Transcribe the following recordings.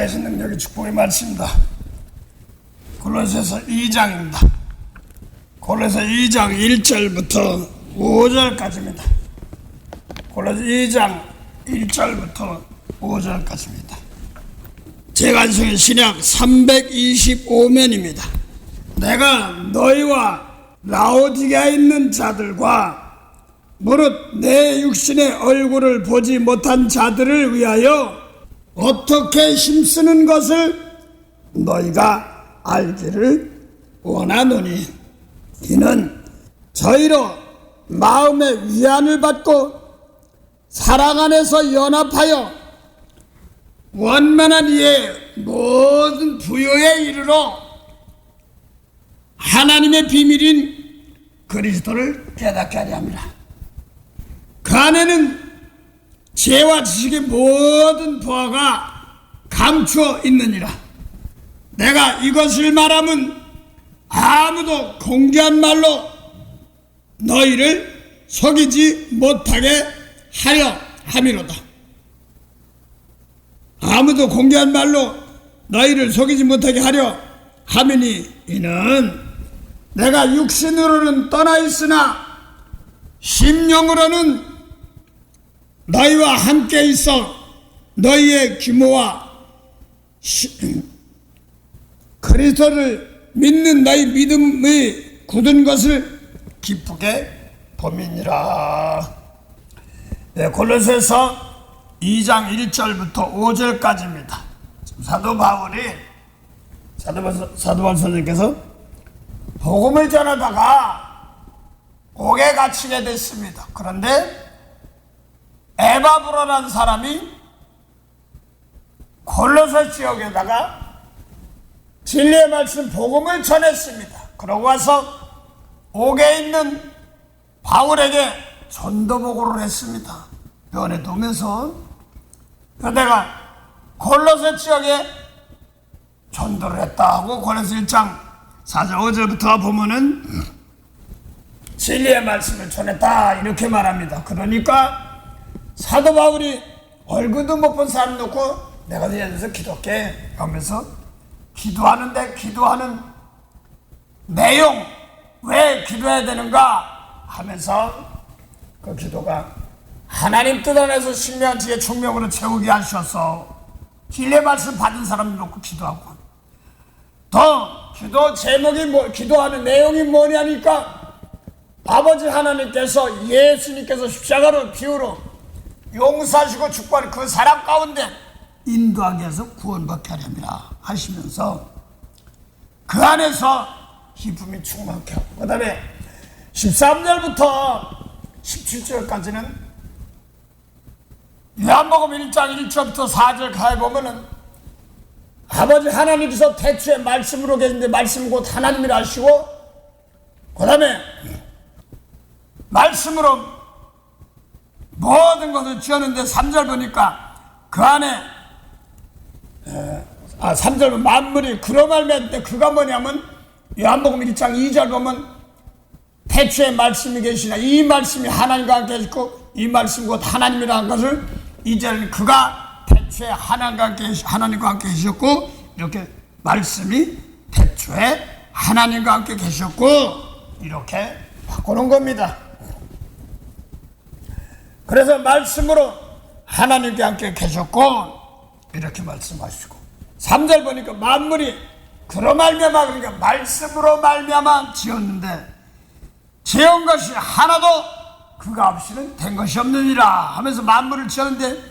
살아계신 능력의 축복의 말씀입니다. 골로새서 2장입니다. 골로새 2장 1절부터 5절까지입니다. 골로새 2장 1절부터 5절까지입니다. 제간성의 신약 325면입니다. 내가 너희와 라오디게아에 있는 자들과 무릇 내 육신의 얼굴을 보지 못한 자들을 위하여 어떻게 힘쓰는 것을 너희가 알기를 원하노니, 이는 저희로 마음의 위안을 받고 사랑 안에서 연합하여 원만한 이의 모든 부요에 이르러 하나님의 비밀인 그리스도를 깨닫게 하려 합니다. 그 안에는 지혜와 지식의 모든 보화가 감추어 있느니라. 내가 이것을 말하면 아무도 공개한 말로 너희를 속이지 못하게 하려 함이로다. 아무도 공개한 말로 너희를 속이지 못하게 하려 함이니, 이는 내가 육신으로는 떠나 있으나 심령으로는 너희와 함께 있어 너희의 규모와 그리스도를 믿는 너희 믿음의 굳은 것을 기쁘게 봄이니라. 네, 골로새서 2장 1절부터 5절까지입니다. 사도 바울 선생님께서 복음을 전하다가 옥에 갇히게 됐습니다. 그런데 에바브로라는 사람이 골로새 지역에다가 진리의 말씀 복음을 전했습니다. 그러고 와서 옥에 있는 바울에게 전도보고를 했습니다. 면회 도면서. 그러다가 골로새 지역에 전도를 했다 하고 골로새 1장 4절 5절부터 보면은 진리의 말씀을 전했다 이렇게 말합니다. 그러니까 사도 바울이 얼굴도 못 본 사람 놓고 내가 너희한테서 기도할게 하면서 기도하는데, 기도하는 내용, 왜 기도해야 되는가 하면서 그 기도가 하나님 뜻 안에서 신명한 지혜 총명으로 채우게 하셔서 진리의 말씀 받은 사람 놓고 기도하고, 더 기도 제목이 기도하는 내용이 뭐냐니까 아버지 하나님께서 예수님께서 십자가로 비유로 용서하시고 축복하는 그 사람 가운데 인도하게 해서 구원받게 하렵니다 하시면서 그 안에서 기쁨이 충만케 하고, 그 다음에 13절부터 17절까지는 요한복음 1장 1절부터 4절까지 보면은 아버지 하나님께서 태초에 말씀으로 계신데 말씀 곧 하나님이라 하시고, 그 다음에 말씀으로 모든 것을 지었는데 3절 보니까 그 안에 3절 만물이 그로 말미암는데 그가 뭐냐면 요한복음 1장 2절 보면 태초에 말씀이 계시나 이 말씀이 하나님과 함께 계시고 이 말씀 곧 하나님이라는 것을 2절은 그가 태초에 하나님과 함께 계셨고, 이렇게 말씀이 태초에 하나님과 함께 계셨고 이렇게 바꾸는 겁니다. 그래서 말씀으로 하나님께 함께 계셨고 이렇게 말씀하시고, 3절 보니까 만물이 그로 말미암아, 그러니까 말씀으로 말미암아 지었는데 지은 것이 하나도 그가 없이는 된 것이 없느니라 하면서 만물을 지었는데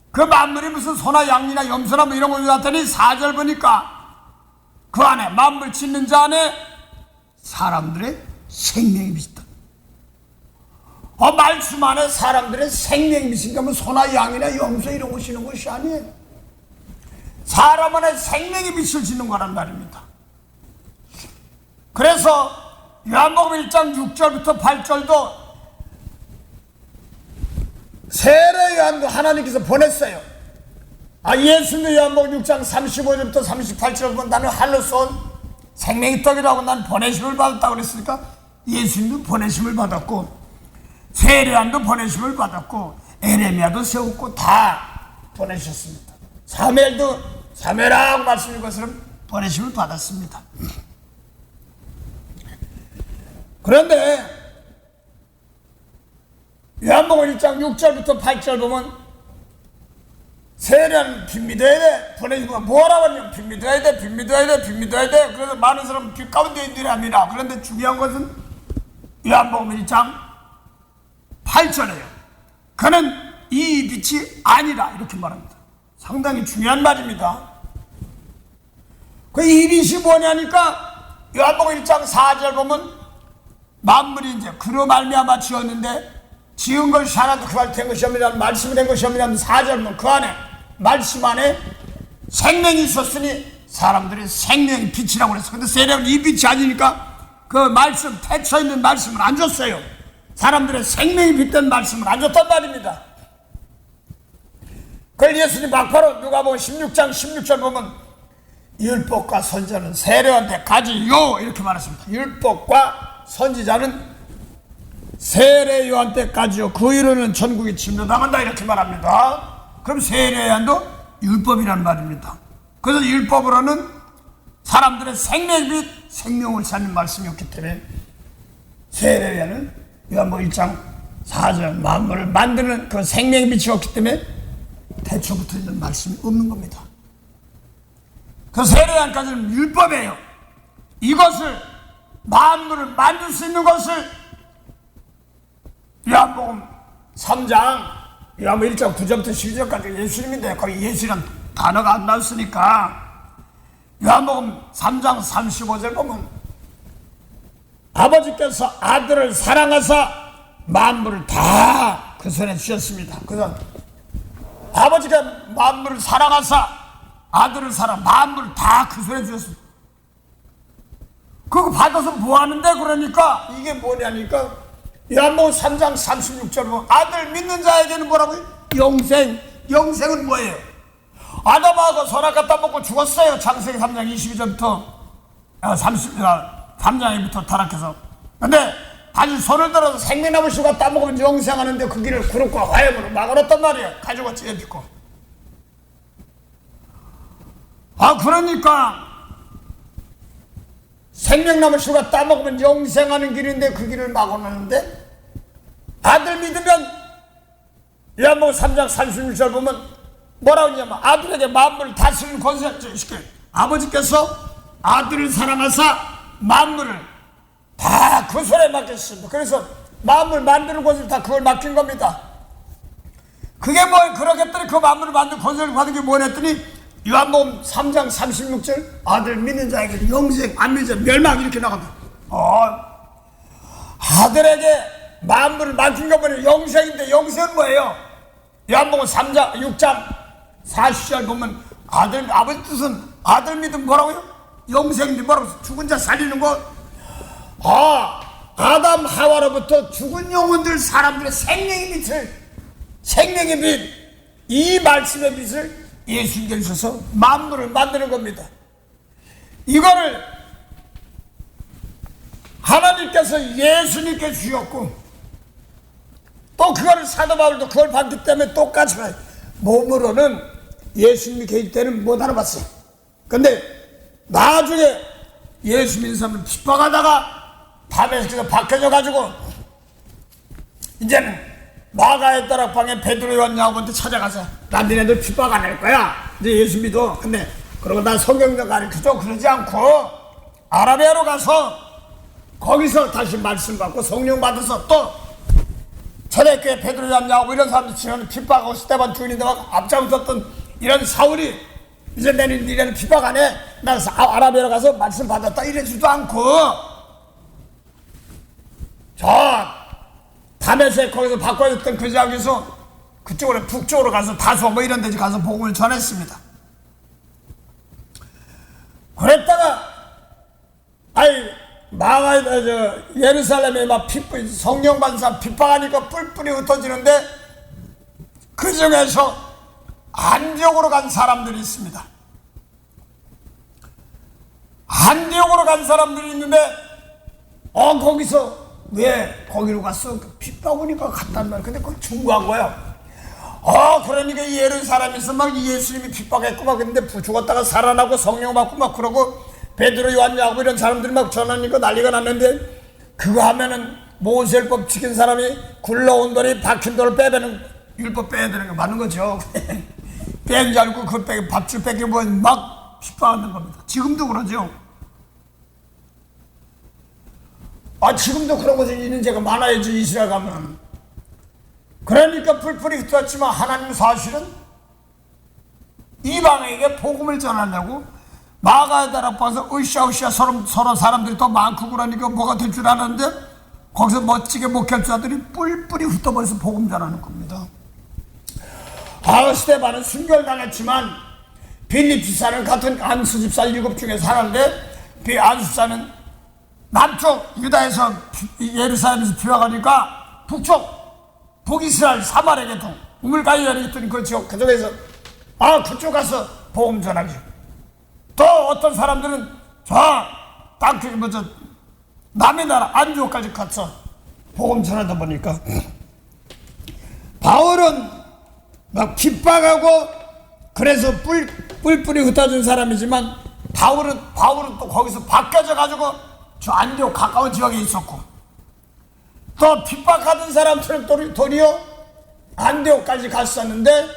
그 만물이 무슨 소나 양이나 염소나 뭐 이런 거 같더니 4절 보니까 그 안에 만물 짓는 자 안에 사람들의 생명이 있다. 말씀 안에 사람들의 생명이 있으니까 뭐 소나 양이나 염소 이런 거 지는 것이 아니에요. 사람 안에 생명이 빛을 지는 거란 말입니다. 그래서 요한복음 1장 6절부터 8절도 세례 요한도 하나님께서 보냈어요. 예수님도 요한복음 6장 35절부터 38절 보면 나는 하늘로 쏜 생명의 떡이라고 난 보내심을 받았다고 그랬으니까 예수님도 보내심을 받았고 세례 요한도 보내심을 받았고 에레미야도 세웠고 다 보내셨습니다. 사무엘도 사매랑 말씀인 것처럼 보내심을 받았습니다. 그런데 요한복음 1장 6절부터 8절 보면 세례는 빚 믿어야 돼. 보내주면 뭐라고 하냐면 빚 믿어야 돼. 빚 믿어야 돼. 빚 믿어야 돼. 그래서 많은 사람은 빚 가운데 있느랍니다. 그런데 중요한 것은 요한복음 1장 8절이에요. 그는 이 빛이 아니라 이렇게 말합니다. 상당히 중요한 말입니다. 그 이 빛이 뭐냐니까 요한복음 1장 4절 보면 만물이 이제 그로 말미암아 지었는데 지은 것이 하나도 그 안에 된 것이 없느냐 말씀이 된 것이 없느냐 4절은 그 안에 말씀 안에 생명이 있었으니 사람들이 생명의 빛이라고 그랬어요. 근데 세례는 이 빛이 아니니까 그 말씀 태초있는 말씀을 안 줬어요. 사람들의 생명이 빛된 말씀을 안 줬단 말입니다. 그걸 예수님 막바로 누가복음 16장 16절 보면 율법과 선지자는 세례한테 가지요 이렇게 말했습니다. 율법과 선지자는 세례 요한 때까지요. 그 이후로는 전국이 침노당한다 이렇게 말합니다. 그럼 세례 요한도 율법이란 말입니다. 그래서 율법으로는 사람들의 생명의 빛, 생명을 사는 말씀이었기 때문에 세례 요한은 요한복음 1장 4절 만물을 만드는 그 생명의 빛이었기 때문에 태초부터 있는 말씀이 없는 겁니다. 그 세례 요한까지는 율법이에요. 이것을 만물을 만들 수 있는 것을 요한복음 3장 요한복음 1장 9절부터 12절까지 예수님인데 거기 예수라는 단어가 안 나왔으니까 요한복음 3장 35절 보면 아버지께서 아들을 사랑하사 만물을 다 그 손에 주셨습니다. 그래서 아버지가 만물을 사랑하사 아들을 사랑 만물을 다 그 손에 주셨습니다. 그거 받아서 뭐 하는데 그러니까 이게 뭐냐니까 요한복음 3장 36절 보면 아들 믿는 자에게는 뭐라고요? 영생. 영생은 뭐예요? 아담하고 선악 갖다 먹고 죽었어요. 창세기 3장 22절부터 3장부터 타락해서. 근데 다시 손을 들어서 생명나무 씨가 따먹으면 영생하는데 그 길을 구름과 화염으로 막아놨단 말이에요. 가지고 찢어듣고. 그러니까 생명나무 씨가 따먹으면 영생하는 길인데 그 길을 막아놨는데 아들 믿으면 요한복음 3장 36절 보면 뭐라고 하냐면 아들에게 만물을 다스리는 권세를 주시게 아버지께서 아들을 사랑하사 만물을 다 그 손에 맡겼습니다. 그래서 만물 만드는 권세를 다 그걸 맡긴 겁니다. 그게 뭐 그러겠더니 그 만물을 만드는 권세를 받은 게 뭐랬더니 요한복음 3장 36절 아들 믿는 자에게 영생 안 믿는 자 멸망 이렇게 나갑니다. 아들에게 만물을 맡긴 거 보면 영생인데 영생은 뭐예요? 요한복음 3장 6장 40절 보면 아버지 뜻은 아들 믿으면 뭐라고요? 영생인데 뭐라고? 죽은 자 살리는 거. 아담 하와로부터 죽은 영혼들 사람들의 생명의 빛을 생명의 빛 이 말씀의 빛을 예수님께 주셔서 만물을 만드는 겁니다. 이거를 하나님께서 예수님께 주셨고 또 그거를 사도 바울도 그걸 받기 때문에 똑같이 봐요. 몸으로는 예수님이 계실 때는 못 알아봤어요. 근데 나중에 예수 믿는 사람을 핍박하다가 밤에서 박혀져 가지고 이제는 마가의 다락방에 베드로 요한 야고보한테 찾아가서 난 니네들 핍박 안 할 거야 이제 예수 믿어. 근데 그러고 난 성경도 가르쳐줘. 그러지 않고 아라비아로 가서 거기서 다시 말씀 받고 성령 받아서 또 초대교회 베드로 요한 야고보 이런 사람들 지금 핍박하고 스데반 주인인데 막 앞장섰던 이런 사울이 이제 니네는 핍박 안 해. 난 아라비아로 가서 말씀 받았다 이러지도 않고 저 담에색 거기서 바꿔줬던 그 지역에서 그쪽으로 북쪽으로 가서 다소 뭐 이런 데 가서 복음을 전했습니다. 그랬다가 예루살렘에 막 성령 받은 사람 핍박하니까 뿔뿔이 흩어지는데 그 중에서 안디옥으로 간 사람들이 있습니다. 안디옥으로 간 사람들이 있는데 거기서 왜 거기로 갔어? 핍박 오니까 갔단 말이야. 근데 그걸 중고한 거야. 그러니까 예루살렘에서 막 예수님이 핍박했고 막 근데 죽었다가 살아나고 성령 받고 막 그러고 베드로, 요한, 야고보 이런 사람들이 막 전하니까 난리가 났는데 그거 하면은 모세율법 지킨 사람이 굴러온 돌이 박힌 돌을 빼배는 율법 빼야 되는 거 맞는 거죠. 빼는 줄 알고 그 밥줄 뺏겨 보면 막 핍박하는 겁니다. 지금도 그러죠. 지금도 그런 것이 있는 죄가 많아야지 이스라엘 가면. 그러니까 풀풀이 흩어졌지만 하나님 사실은 이방에게 복음을 전하려고 마가다락 봐서 으쌰으쌰 서로 사람들이 더 많고 그러니까 뭐가 될 줄 알았는데 거기서 멋지게 목회자들이 뿔뿔이 흩어버려서 복음 전하는 겁니다. 스데반은 순결당했지만 빌립 집사는 같은 안수 집사 7 중에서 하나인데 안수 집사는 남쪽 유다에서 예루살렘에서 비와가니까 북이스라엘 사마리아계통 우물가이어리 있던 그 지역 그쪽에서 그쪽 가서 복음 전하기. 또 어떤 사람들은 남의 나라 안디옥까지 가서 복음 전하다 보니까 바울은 막 핍박하고 그래서 뿔뿔이 흩어진 사람이지만 바울은 또 거기서 바뀌어져 가지고 저 안디옥 가까운 지역에 있었고 또 핍박하던 사람들은 도리어 안디옥까지 갔었는데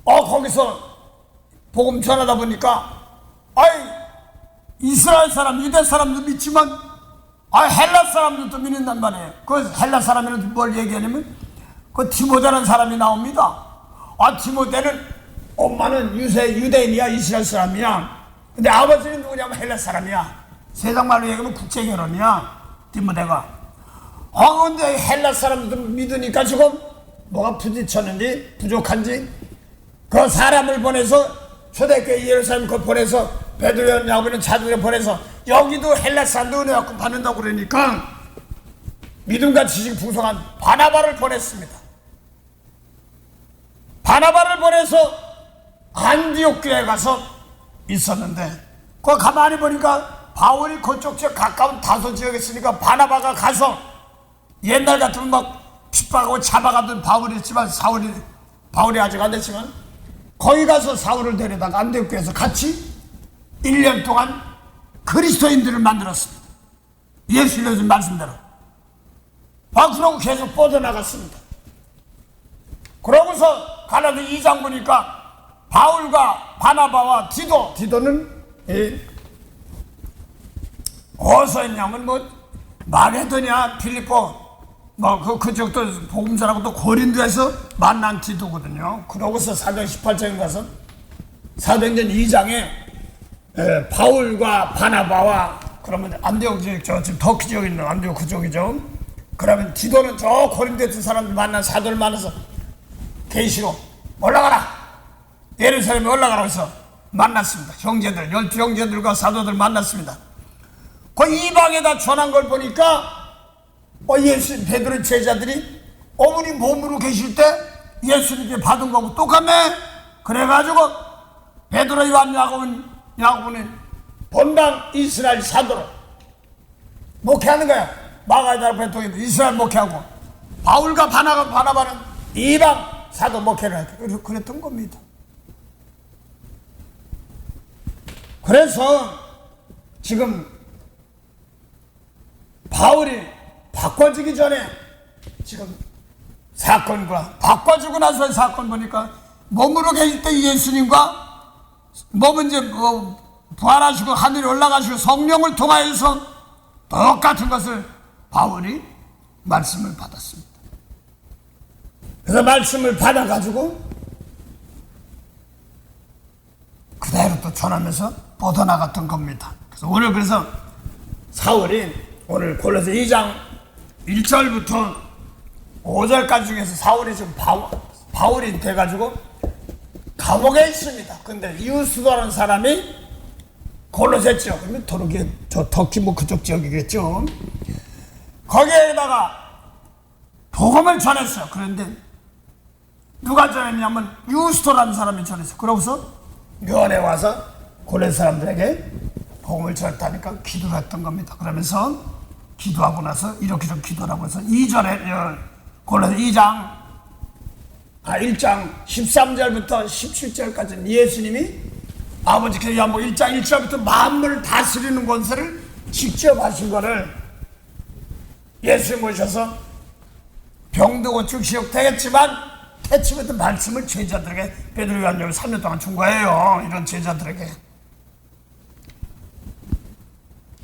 거기서 복음 전하다 보니까 이스라엘 사람, 유대 사람도 믿지만 헬라 사람들도 믿는단 말이에요. 그 헬라 사람에는 뭘 얘기하냐면 그 디모데라는 사람이 나옵니다. 디모데는 엄마는 유대인이야, 이스라엘 사람이야. 근데 아버지는 누구냐면 헬라 사람이야. 세상 말로 얘기하면 국제 결혼이야, 디모데가. 근데 헬라 사람들 믿으니까 지금 뭐가 부딪혔는지 부족한지 그 사람을 보내서 초대교회 예루살렘 그 보내서 베드로, 야고보는 자들을 보내서 여기도 헬라 사람도 은혜 갖고 받는다고 그러니까 믿음과 지식 풍성한 바나바를 보냈습니다. 바나바를 보내서 안디옥 교회에 가서 있었는데 그 가만히 보니까 바울이 그쪽 지역 가까운 다소 지역에 있으니까 바나바가 가서 옛날 같으면 막 핍박하고 잡아가던 바울이었지만 바울이 아직 안 됐지만 거기 가서 사울을 데려다가 안디옥 교회에서 같이 1년 동안 그리스도인들을 만들었습니다. 예수 일러준 말씀대로. 그러고 계속 뻗어나갔습니다. 그러고서 갈라디 2장 보니까 바울과 바나바와 디도는 어디서 했냐면 마게도냐 필리포 그쪽도 복음 전하고 또 고린도에서 만난 디도거든요. 그러고서 사도행 18장에 가서 사도행전 2장에 바울과 바나바와 그러면 안디옥 지역 지금 터키 지역에 있는 안디옥 그쪽이죠. 그러면 디도는 저 고린도에 있는 사람들 만난 사도를 만나서 계시로 올라가라 예루살렘에 올라가라고 해서 만났습니다. 형제들 12형제들과 사도들 만났습니다. 그 이방에다 전한 걸 보니까 예수 베드로 제자들이 어머니 몸으로 계실 때 예수님께 받은 거고 똑같네. 그래가지고 베드로, 요한, 야고보는 본당 이스라엘 사도로 목회하는 거야. 마가다락 대통령도 이스라엘 목회하고 바울과 바나바는 이방 사도 목회를 하고 그랬던 겁니다. 그래서 지금 바울이 바꿔지기 전에 지금 사건과 바꿔주고 나서 사건 보니까 몸으로 계실 때 예수님과 몸은 이제 부활하시고 하늘에 올라가시고 성령을 통하여서 똑같은 것을 바울이 말씀을 받았습니다. 그래서 말씀을 받아가지고 그대로 또 전하면서 뻗어나갔던 겁니다. 그래서 사울이 오늘 골로새 2장 1절부터 5절까지 중에서 사울이 지금 바울이 돼가지고 감옥에 있습니다. 근데 이웃수도라는 사람이 골로새 지역, 그러면 터키 그쪽 지역이겠죠. 거기에다가 복음을 전했어요. 그런데 누가 전했냐면 유스토라는 사람이 전했어요. 그러고서 면회 와서 골로새 사람들에게 복음을 전했다니까 기도를 했던 겁니다. 그러면서 기도하고 나서 이렇게 좀 기도하고 해서 2절에 골로새 2장 1장 13절부터 17절까지는 예수님이 아버지께서 요한복음 1장 1절부터 만물을 다스리는 권세를 직접 하신 거를 예수님 모셔서 병도 고치고 지옥 되겠지만 태치부터 말씀을 제자들에게 베드로 요한을 3년 동안 준 거예요. 이런 제자들에게.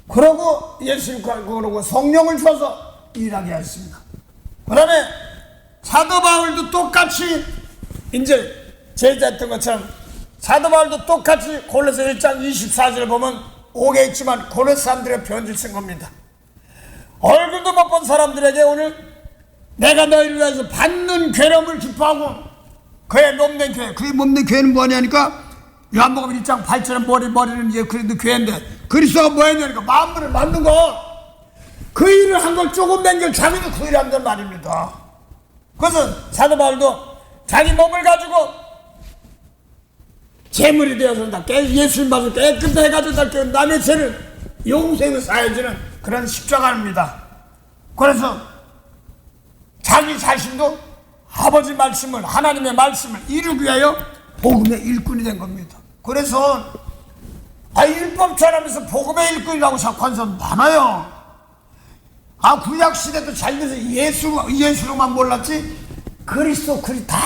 그러고 예수님 그러고 성령을 줘서 일하게 하였습니다. 그 다음에 사도 바울도 똑같이 이제 제자했던 것처럼 사도 바울도 똑같이 골로새 1장 24절을 보면 오게 있지만 골로새 사람들의 편지를 쓴 겁니다. 얼굴도 못 본 사람들에게 오늘 내가 너희를 위해서 받는 괴로움을 기뻐하고 그의 몸된 교회, 그의 몸된 교회는 뭐냐니까 요한복음 1장 8절에 머리는 이제 그리스도 교회인데 그리스도가 뭐였냐니까 만물을 만든 거 그 일을 한 걸 조금 남겨 자기도 그 일을 한단 말입니다. 그래서 사도 바울도 자기 몸을 가지고 제물이 되어서 예수님 받아서 깨끗해가지고 남의 죄를 용서해서 사야지는 그런 십자가입니다. 그래서 자기 자신도 아버지 말씀을 하나님의 말씀을 이루기 위하여 복음의 일꾼이 된 겁니다. 그래서 율법 전하면서 복음의 일꾼이라고 생각하는 사람 많아요. 구약 시대도 잘 돼서 예수로만 몰랐지 다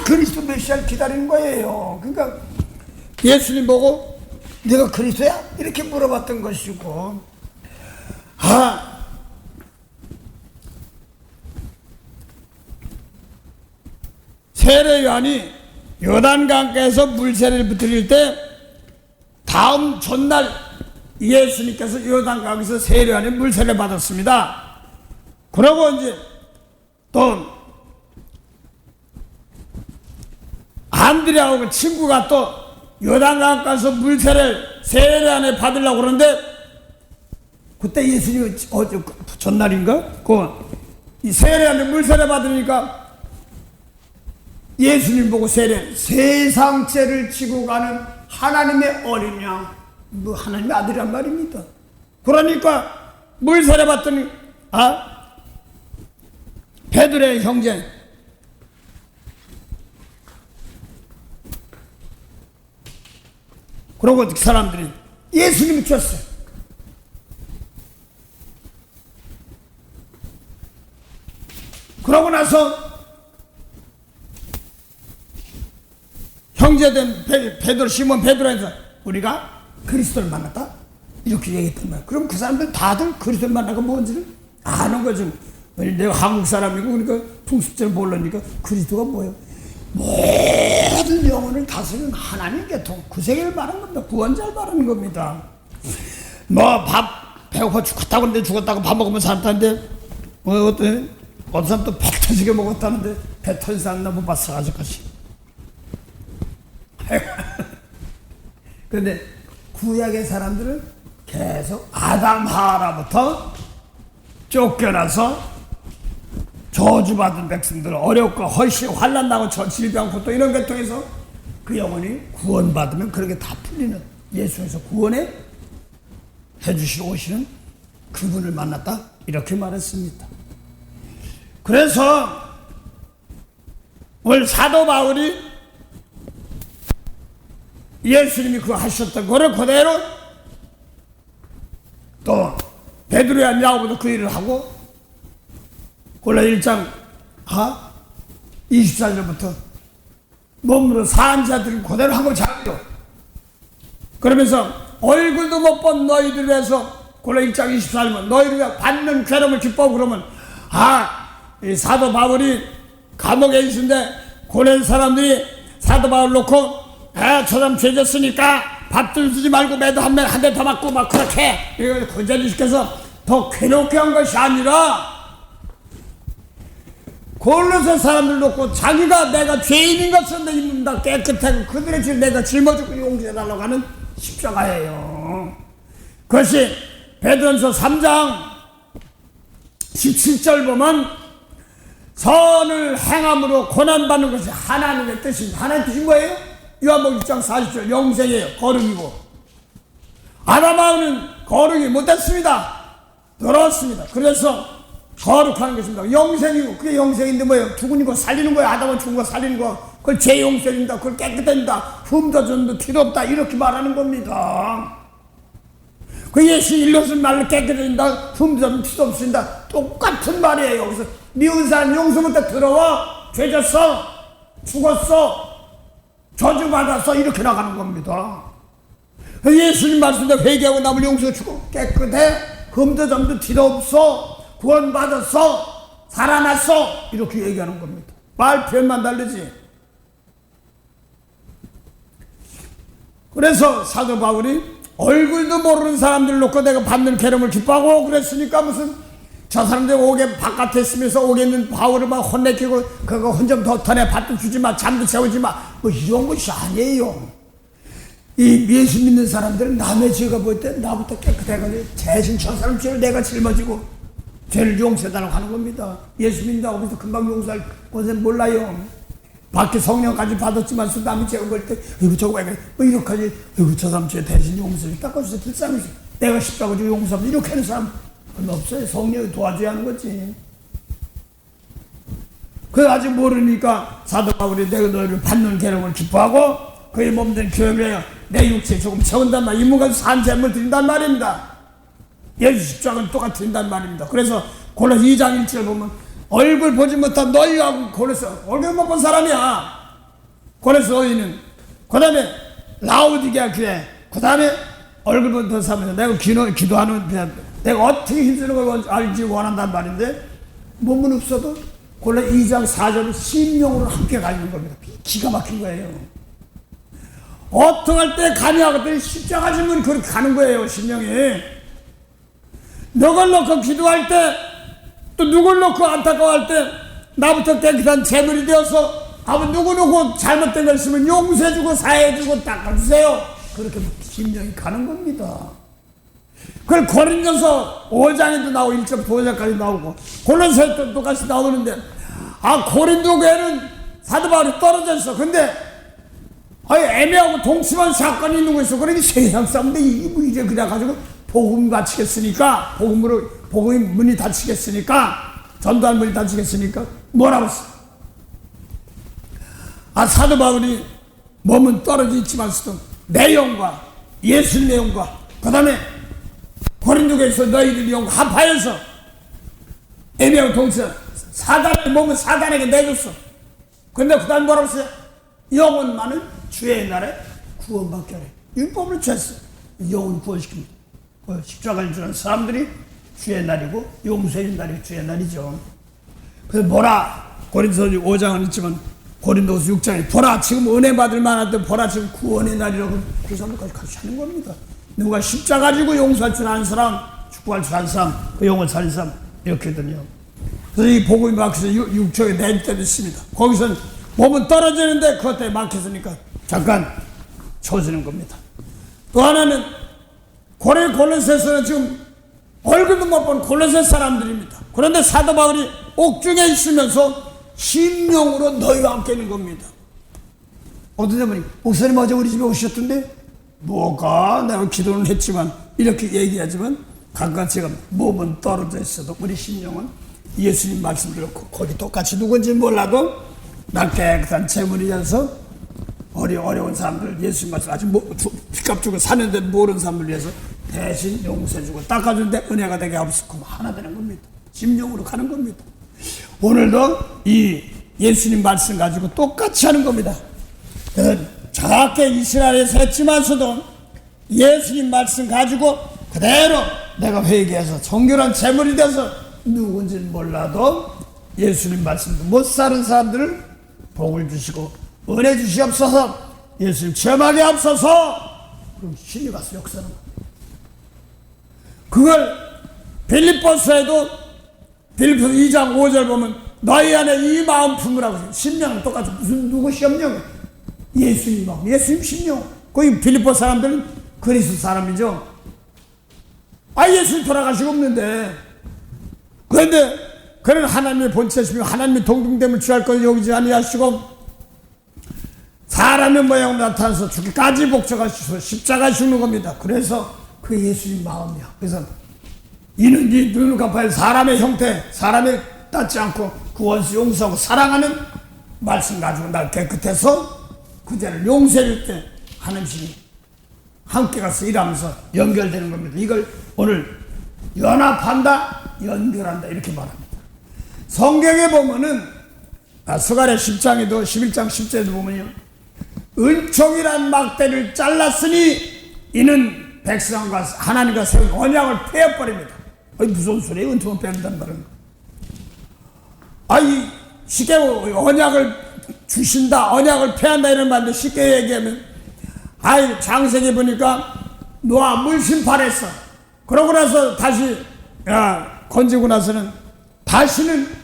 그리스도 메시아를 기다리는 거예요. 그러니까 예수님 보고 네가 그리스도야? 이렇게 물어봤던 것이고 세례 요한이 요단강가에서 물세례를 드릴 때 다음 전날 예수님께서 요단강에서 세례 요한이 물세례를 받았습니다. 그러고 이제 또 안드레하고 친구가 또 요단강 가서 물세례를 세례 요한에 받으려고 그러는데 그때 예수님이 전날인가? 이 세례 요한에 물세례 받으니까 예수님 보고 세상 죄를 지고 가는 하나님의 어린 양, 하나님의 아들이란 말입니다. 그러니까 물세례 받더니 베드로의 형제 그러고 그 사람들이 예수님을 줬어요. 그러고 나서 형제된 베드로, 시몬 베드로에서 우리가 그리스도를 만났다? 이렇게 얘기했단 말이야. 그럼 그 사람들 다들 그리스도를 만나고 뭔지를 아는 거죠. 내가 한국 사람이고 그러니까 풍습대로 모르니까 그리스도가 뭐예요? 모든 영혼을 다스리는 하나님 계통, 그 세계를 말하는 겁니다. 구원자를 말하는 겁니다. 밥 배고파 죽었다고 하는데 죽었다고 밥 먹으면 산다는데 어떤 사람 또 배 터지게 먹었다는데 배 터진 사람 나 못 봤어 아직까지. 그런데 구약의 사람들은 계속 아담 하와로부터 쫓겨나서 저주받은 백성들 어렵고 헐시 환난 나고 질병 고통 이런 것 통해서 그 영혼이 구원받으면 그렇게 다 풀리는 예수에서 구원해 해주시러 오시는 그분을 만났다 이렇게 말했습니다. 그래서 오늘 사도 바울이 예수님이 그거 하셨던 거를 그대로 또 베드로야 야고보도 그 일을 하고 골로새 1장 24절부터 몸으로 사한 자들을 그대로 한 걸 잡죠. 그러면서 얼굴도 못 본 너희들 위해서 골로새 1장 24절은 너희를 위해 받는 괴로움을 기뻐하고 그러면 이 사도 바울이 감옥에 있는데 고레 사람들이 사도 바울 놓고 저 사람 죄졌으니까 밥들 주지 말고 매도 한 대 더 맞고 막 그렇게 이걸 권자를 시켜서 더 괴롭게 한 것이 아니라 골로새 사람들 놓고 자기가 내가 죄인인 것을 입는다 깨끗하고 그들의 죄를 내가 짊어지고 용서해달라고 하는 십자가예요. 그것이 베드로전서 3장 17절 보면 선을 행함으로 고난받는 것이 하나님의 뜻입니다. 하나님의 뜻이 뭐예요? 요한복음 6장 40절 영생이에요. 거룩이고 아담하고는 거룩이 못했습니다. 더러웠습니다. 그래서 거룩하는 것입니다. 영생이고 그게 영생인데 뭐예요? 죽은 거 살리는 거예요. 아담은 죽은 거 살리는 거. 그걸 재용생입니다. 그걸 깨끗합니다. 흠도 전도 티도 없다. 이렇게 말하는 겁니다. 그 예수 일러준 말로 깨끗해진다. 흠도 전도 티도 없습니다. 똑같은 말이에요. 그래서 미운 사람 용서부터 들어와. 죄졌어. 죽었어. 저주받았어. 이렇게 나가는 겁니다. 예수님 말씀대로 회개하고 남을 용서주고 깨끗해. 흠도 전도 티도 없어. 구원받았어. 살아났어. 이렇게 얘기하는 겁니다. 말 표현만 다르지. 그래서 사도 바울이 얼굴도 모르는 사람들 놓고 내가 받는 괴로움을 기뻐하고 그랬으니까 무슨 저 사람들 옥에 바깥에 있으면서 옥에 있는 바울을 막 혼내키고 그거 혼좀 더 터내 밭도 주지 마 잠도 채우지 마 뭐 이런 것이 아니에요. 이 예수 믿는 사람들은 남의 죄가 보일 때 나부터 깨끗해가지고 대신 저 사람 죄를 내가 짊어지고 죄를 용서해달라고 하는 겁니다. 예수 믿는다고 해서 금방 용서할 것은 몰라요. 밖에 성령까지 받았지만 남이 죄가 보일 때 이거 저거 왜 그래 뭐 이렇게 하지 이거 저 사람 죄 대신 용서해 닦아주세요. 불쌍해서 내가 십자가 지고 용서하면 이렇게 하는 사람 없어요. 성령이 도와줘야 하는 거지. 그걸 아직 모르니까 사도 바울이 내가 너희를 받는 괴로움을 기뻐하고 그의 몸된 교회를 해요. 내 육체에 조금 채운단 말이야. 인문가서 산 재물을 드린단 말입니다. 예수 십자가는 똑같이 드린단 말입니다. 그래서 골로새 2장 1절 보면 얼굴 보지 못한 너희하고 골로새 얼굴 못 본 사람이야. 골로새 너희는 그 다음에 라오디게아 교회 그 다음에 얼굴 보던 사람이야. 내가 기도하는 내가 어떻게 힘쓰는 걸 알지 원한단 말인데 몸은 없어도 골로새 2장 4절은 심령으로 함께 가는 겁니다. 기가 막힌 거예요. 어떡할 때 가냐하거든 십자가 지면 그렇게 가는 거예요. 심령이 누굴 놓고 기도할 때 또 누굴 놓고 안타까워할 때 나부터 깨끗한 재물이 되어서 아무 누구 놓고 잘못된 걸 있으면 용서해주고 사해주고 닦아주세요. 그렇게 심령이 가는 겁니다. 그걸 고린도서 5장에도 나오고 1.5장까지 나오고 골로새도 똑같이 나오는데 고린도 교회는 사도 바울이 떨어져 있어. 근데 애매하고 동침한 사건이 있는 거 있어. 그러니 세상 사람인데 이제 그래가지고 복음이 닫히겠으니까 복음의 문이 닫히겠으니까 전도할 문이 닫히겠으니까 뭐라고 했어? 사도 바울이 몸은 떨어져 있지만서도 내용과 예수님의 영과 그 다음에 고린도교에서 너희들 영과 합하여서 애매하고 동침한 사단의 몸은 사단에게 내줬어. 근데 그 다음에 뭐라고 했어요? 영혼만은 주의 날에 구원받게 하래. 율법을 취했어. 영혼 구원시킵니다. 십자가를 주는 사람들이 주의 날이고 용서의 날이 주의 날이죠. 그래서 보라 고린도서 5장은 있지만 고린도서 6장에 보라 지금 은혜 받을 만한데 보라 지금 구원의 날이라고 그 사람들까지 같이 하는 겁니다. 누가 십자가 지고 용서할 줄 아는 사람 축복할 줄 아는 사람 그 영혼 살린 사람 이렇게든요. 그래서 이 복음이 막혀서 6장에 낼 때도 있습니다. 거기서는 몸은 떨어지는데 그것 때문에 막혔으니까 잠깐 쳐주는 겁니다. 또 하나는 골로새서는 지금 얼굴도 못 본 골로새 사람들입니다. 그런데 사도 바울이 옥중에 있으면서 심령으로 너희와 함께 있는 겁니다. 어떤 사람이 목사님 어제 우리 집에 오셨던데 뭐가 내가 기도는 했지만 이렇게 얘기하지만 각각 제가 몸은 떨어져 있어도 우리 심령은 예수님 말씀 들었고 거기 똑같이 누군지 몰라도 날 깨끗한 재물이어서 어려운 사람들 예수님 말씀 아직 빚값 주고 사는데 모르는 사람들 위해서 대신 용서해주고 닦아주는데 은혜가 되게 없었고 하나 되는 겁니다. 심령으로 가는 겁니다. 오늘도 이 예수님 말씀 가지고 똑같이 하는 겁니다. 정확하게 이스라엘에서 했지만서도 예수님 말씀 가지고 그대로 내가 회개해서 정결한 재물이 돼서 누군지는 몰라도 예수님 말씀도 못 사는 사람들을 복을 주시고 은혜 주시옵소서 예수님 체험하게 앞서서 그럼 신이 가서 역사는 그걸 빌립보서에도 빌립보서 2장 5절 보면 너희 안에 이 마음 품으라고 심령은 똑같이 무슨 누구 심령 예수님 마음 예수님 심령 거기 빌립보 사람들은 그리스도 사람이죠. 예수님 돌아가시고 없는데 그런데 그런 하나님의 본체시며 하나님의 동등됨을 취할 것을 여기지 아니하시고 사람의 모양으로 나타나서 죽기까지 복종하시고 십자가 죽는 겁니다. 그래서 그 예수님 마음이야. 그래서 이는 네 눈을 갚아야 사람의 형태, 사람의 닿지 않고 그 원수 용서하고 사랑하는 말씀 가지고 날 깨끗해서 그 죄를 용서할 때 하나님이 함께 가서 일하면서 연결되는 겁니다. 이걸 오늘 연합한다, 연결한다 이렇게 말합니다. 성경에 보면은 스가랴 10장에도 11장 10절에도 보면요, 은총이란 막대를 잘랐으니 이는 백성과 하나님과 세운 언약을 폐해버립니다. 무서운 소리예요. 은총을 폐한다는 말은. 쉽게 언약을 주신다, 언약을 폐한다 이런 말인데, 쉽게 얘기하면 창세기 보니까 노아 물 심판했어. 그러고 나서 다시 건지고 나서는 다시는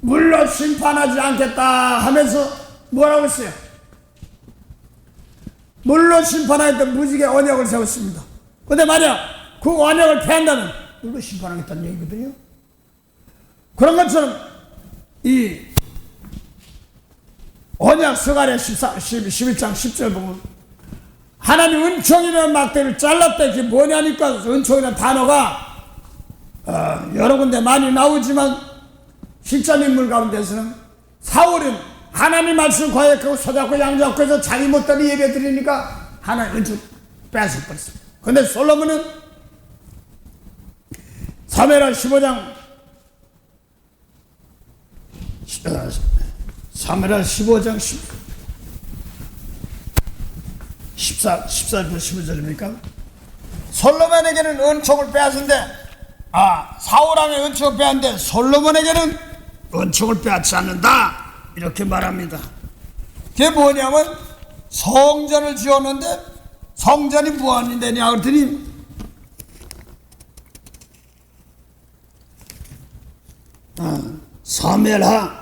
물로 심판하지 않겠다 하면서 뭐라고 했어요? 물로 심판하겠다 무지개 언약을 세웠습니다. 근데 만약 그 언약을 폐한다면 물로 심판하겠다는 얘기거든요. 그런 것처럼 이 언약 스가랴 11장 10절 보면 하나님 은총이라는 막대를 잘랐다. 이게 뭐냐니까 은총이라는 단어가 여러 군데 많이 나오지만 실전 인물 가운데서는 사울은 하나님 말씀 거역하고 소잡고 양잡고 해서 자기 못대로 예배 드리니까 하나님 은총 뺏어버렸습니다. 근데 솔로몬은 사무엘하 15장 15절입니까? 솔로몬에게는 은총을 빼앗은데 사울왕의 은총을 빼앗는데 솔로몬에게는 은총을 빼앗지 않는다 이렇게 말합니다. 그게 뭐냐면 성전을 지었는데 성전이 무엇이 되냐 그랬더니 사무엘하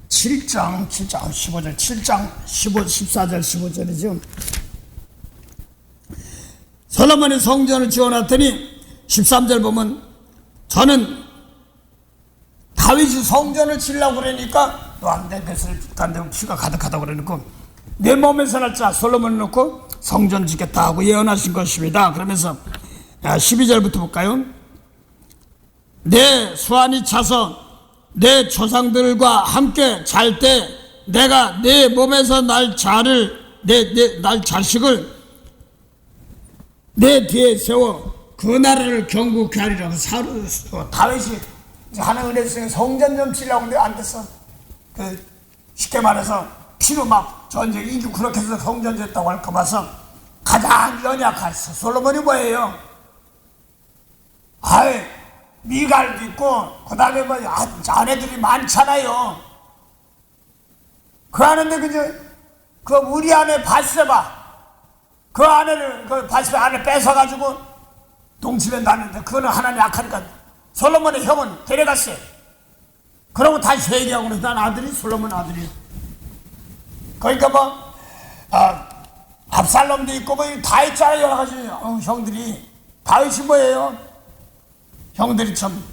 7장 15절 7장 14절 15절이죠. 솔로몬이 성전을 지어놨더니 13절 보면 저는 다윗이 성전을 지으려고 그러니까 너 안 돼, 뱃을 간대고 피가 가득하다고 그러니까 내 몸에서 날 자 솔로몬을 놓고 성전 짓겠다 하고 예언하신 것입니다. 그러면서 12절부터 볼까요? 내 수완이 차서 내 조상들과 함께 잘 때 내가 내 몸에서 날 날 자식을 내 뒤에 세워 그 나라를 경고케 하리라고 다윗이 하나님 은혜 중에 성전 좀 지으려고 하는데 안 됐어. 쉽게 말해서 피로 막 전쟁 이기고 그렇게 해서 성전 짓다고 할까 봐서 가장 연약했어. 솔로몬이 뭐예요? 미갈도 있고 그 다음에 아내들이 많잖아요. 그 아내인데 그 우리 아내 바세바 그 아내를 그 바세바 아내 뺏어가지고 동집에 놨는데 그거는 하나님 악하니까 솔로몬의 형은 데려갔어요. 그러고 다시 회개하고 그래서 난 아들이 솔로몬 아들이에요. 그러니까 압살롬도 있고 다 있잖아요. 여러 가지 형들이. 다윗이 뭐예요? 형들이 참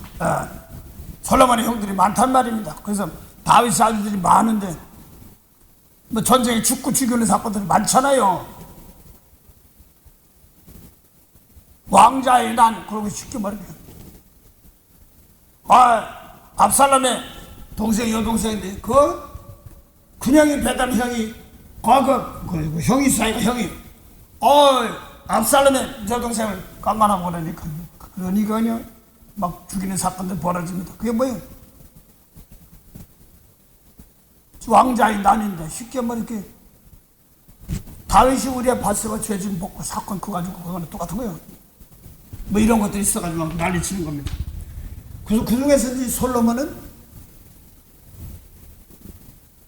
솔로몬의 형들이 많단 말입니다. 그래서 다윗의 아들들이 많은데 전쟁에 죽고 죽이는 사건들이 많잖아요. 왕자의 난 그러고 쉽게 말해요. 압살롬의 동생 여동생인데 그냥이 배단 형이 그 형이 사이가 형이 압살롬의 여동생을 깡만하고 그러니까요. 막 죽이는 사건들 벌어집니다. 그게 뭐예요? 왕자의 난인데 쉽게 말해 다윗이 우리의 바세바 죄진 먹고 사건 그거 가지고 그거는 똑같은 거예요. 이런 것들이 있어가지고 막 난리치는 겁니다. 그래서 그 중에서 이 솔로몬은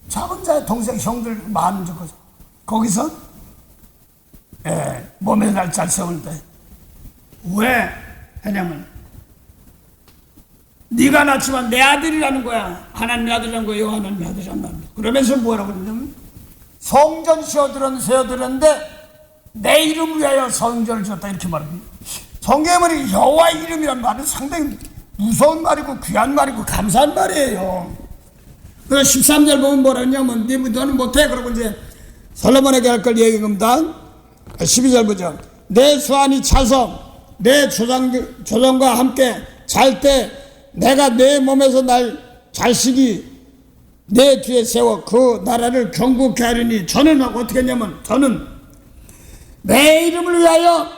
작은 자의 동생 형들 많은 거죠. 거기서 몸에 날 잘 세울 때 왜 하냐면 네가 낳지만 내 아들이라는 거야. 하나님의 아들이라는 거야. 하나님의 아들이라는 말이야. 그러면서 뭐라고 그러냐면 성전 세워드렸는데 내 이름을 위하여 성전을 지었다 이렇게 말합니다. 성경에 보니 여호와의 이름이라는 말은 상당히 무서운 말이고 귀한 말이고 감사한 말이에요. 그래서 13절 보면 뭐라 하냐면 너는 못해. 그러고 이제 솔로몬에게 할 걸 얘기한 겁니다. 12절 보죠. 내 수완이 차서 내 조상과 함께 잘 때 내가 내 몸에서 날 자식이 내 뒤에 세워 그 나라를 경고케 하리니 저는 어떻게 했냐면 저는 내 이름을 위하여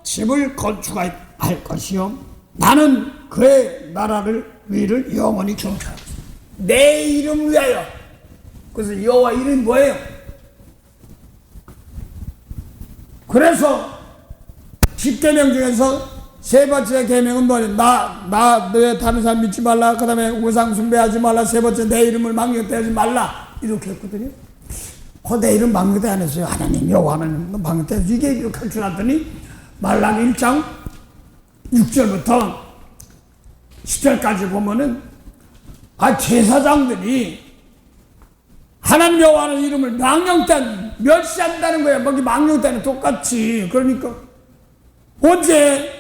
집을 건축할 것이요 나는 그의 나라를 위를 영원히 경축하겠다. 내 이름을 위하여. 그래서 여호와 이름이 뭐예요? 그래서 10계명 중에서 세 번째 계명은 뭐냐? 너 다른 사람 믿지 말라. 그 다음에 우상 숭배하지 말라. 세 번째 내 이름을 망령되지 말라. 이렇게 했거든요. 내 이름 망령되 안 했어요. 하나님 여호와 하나님 망령되 이게 이렇게 할 줄 알았더니 말라기 1장 6절부터 10절까지 보면은 제사장들이 하나님 여호와의 이름을 망령된 멸시한다는 거야. 뭐 망령되는 똑같이. 그러니까 언제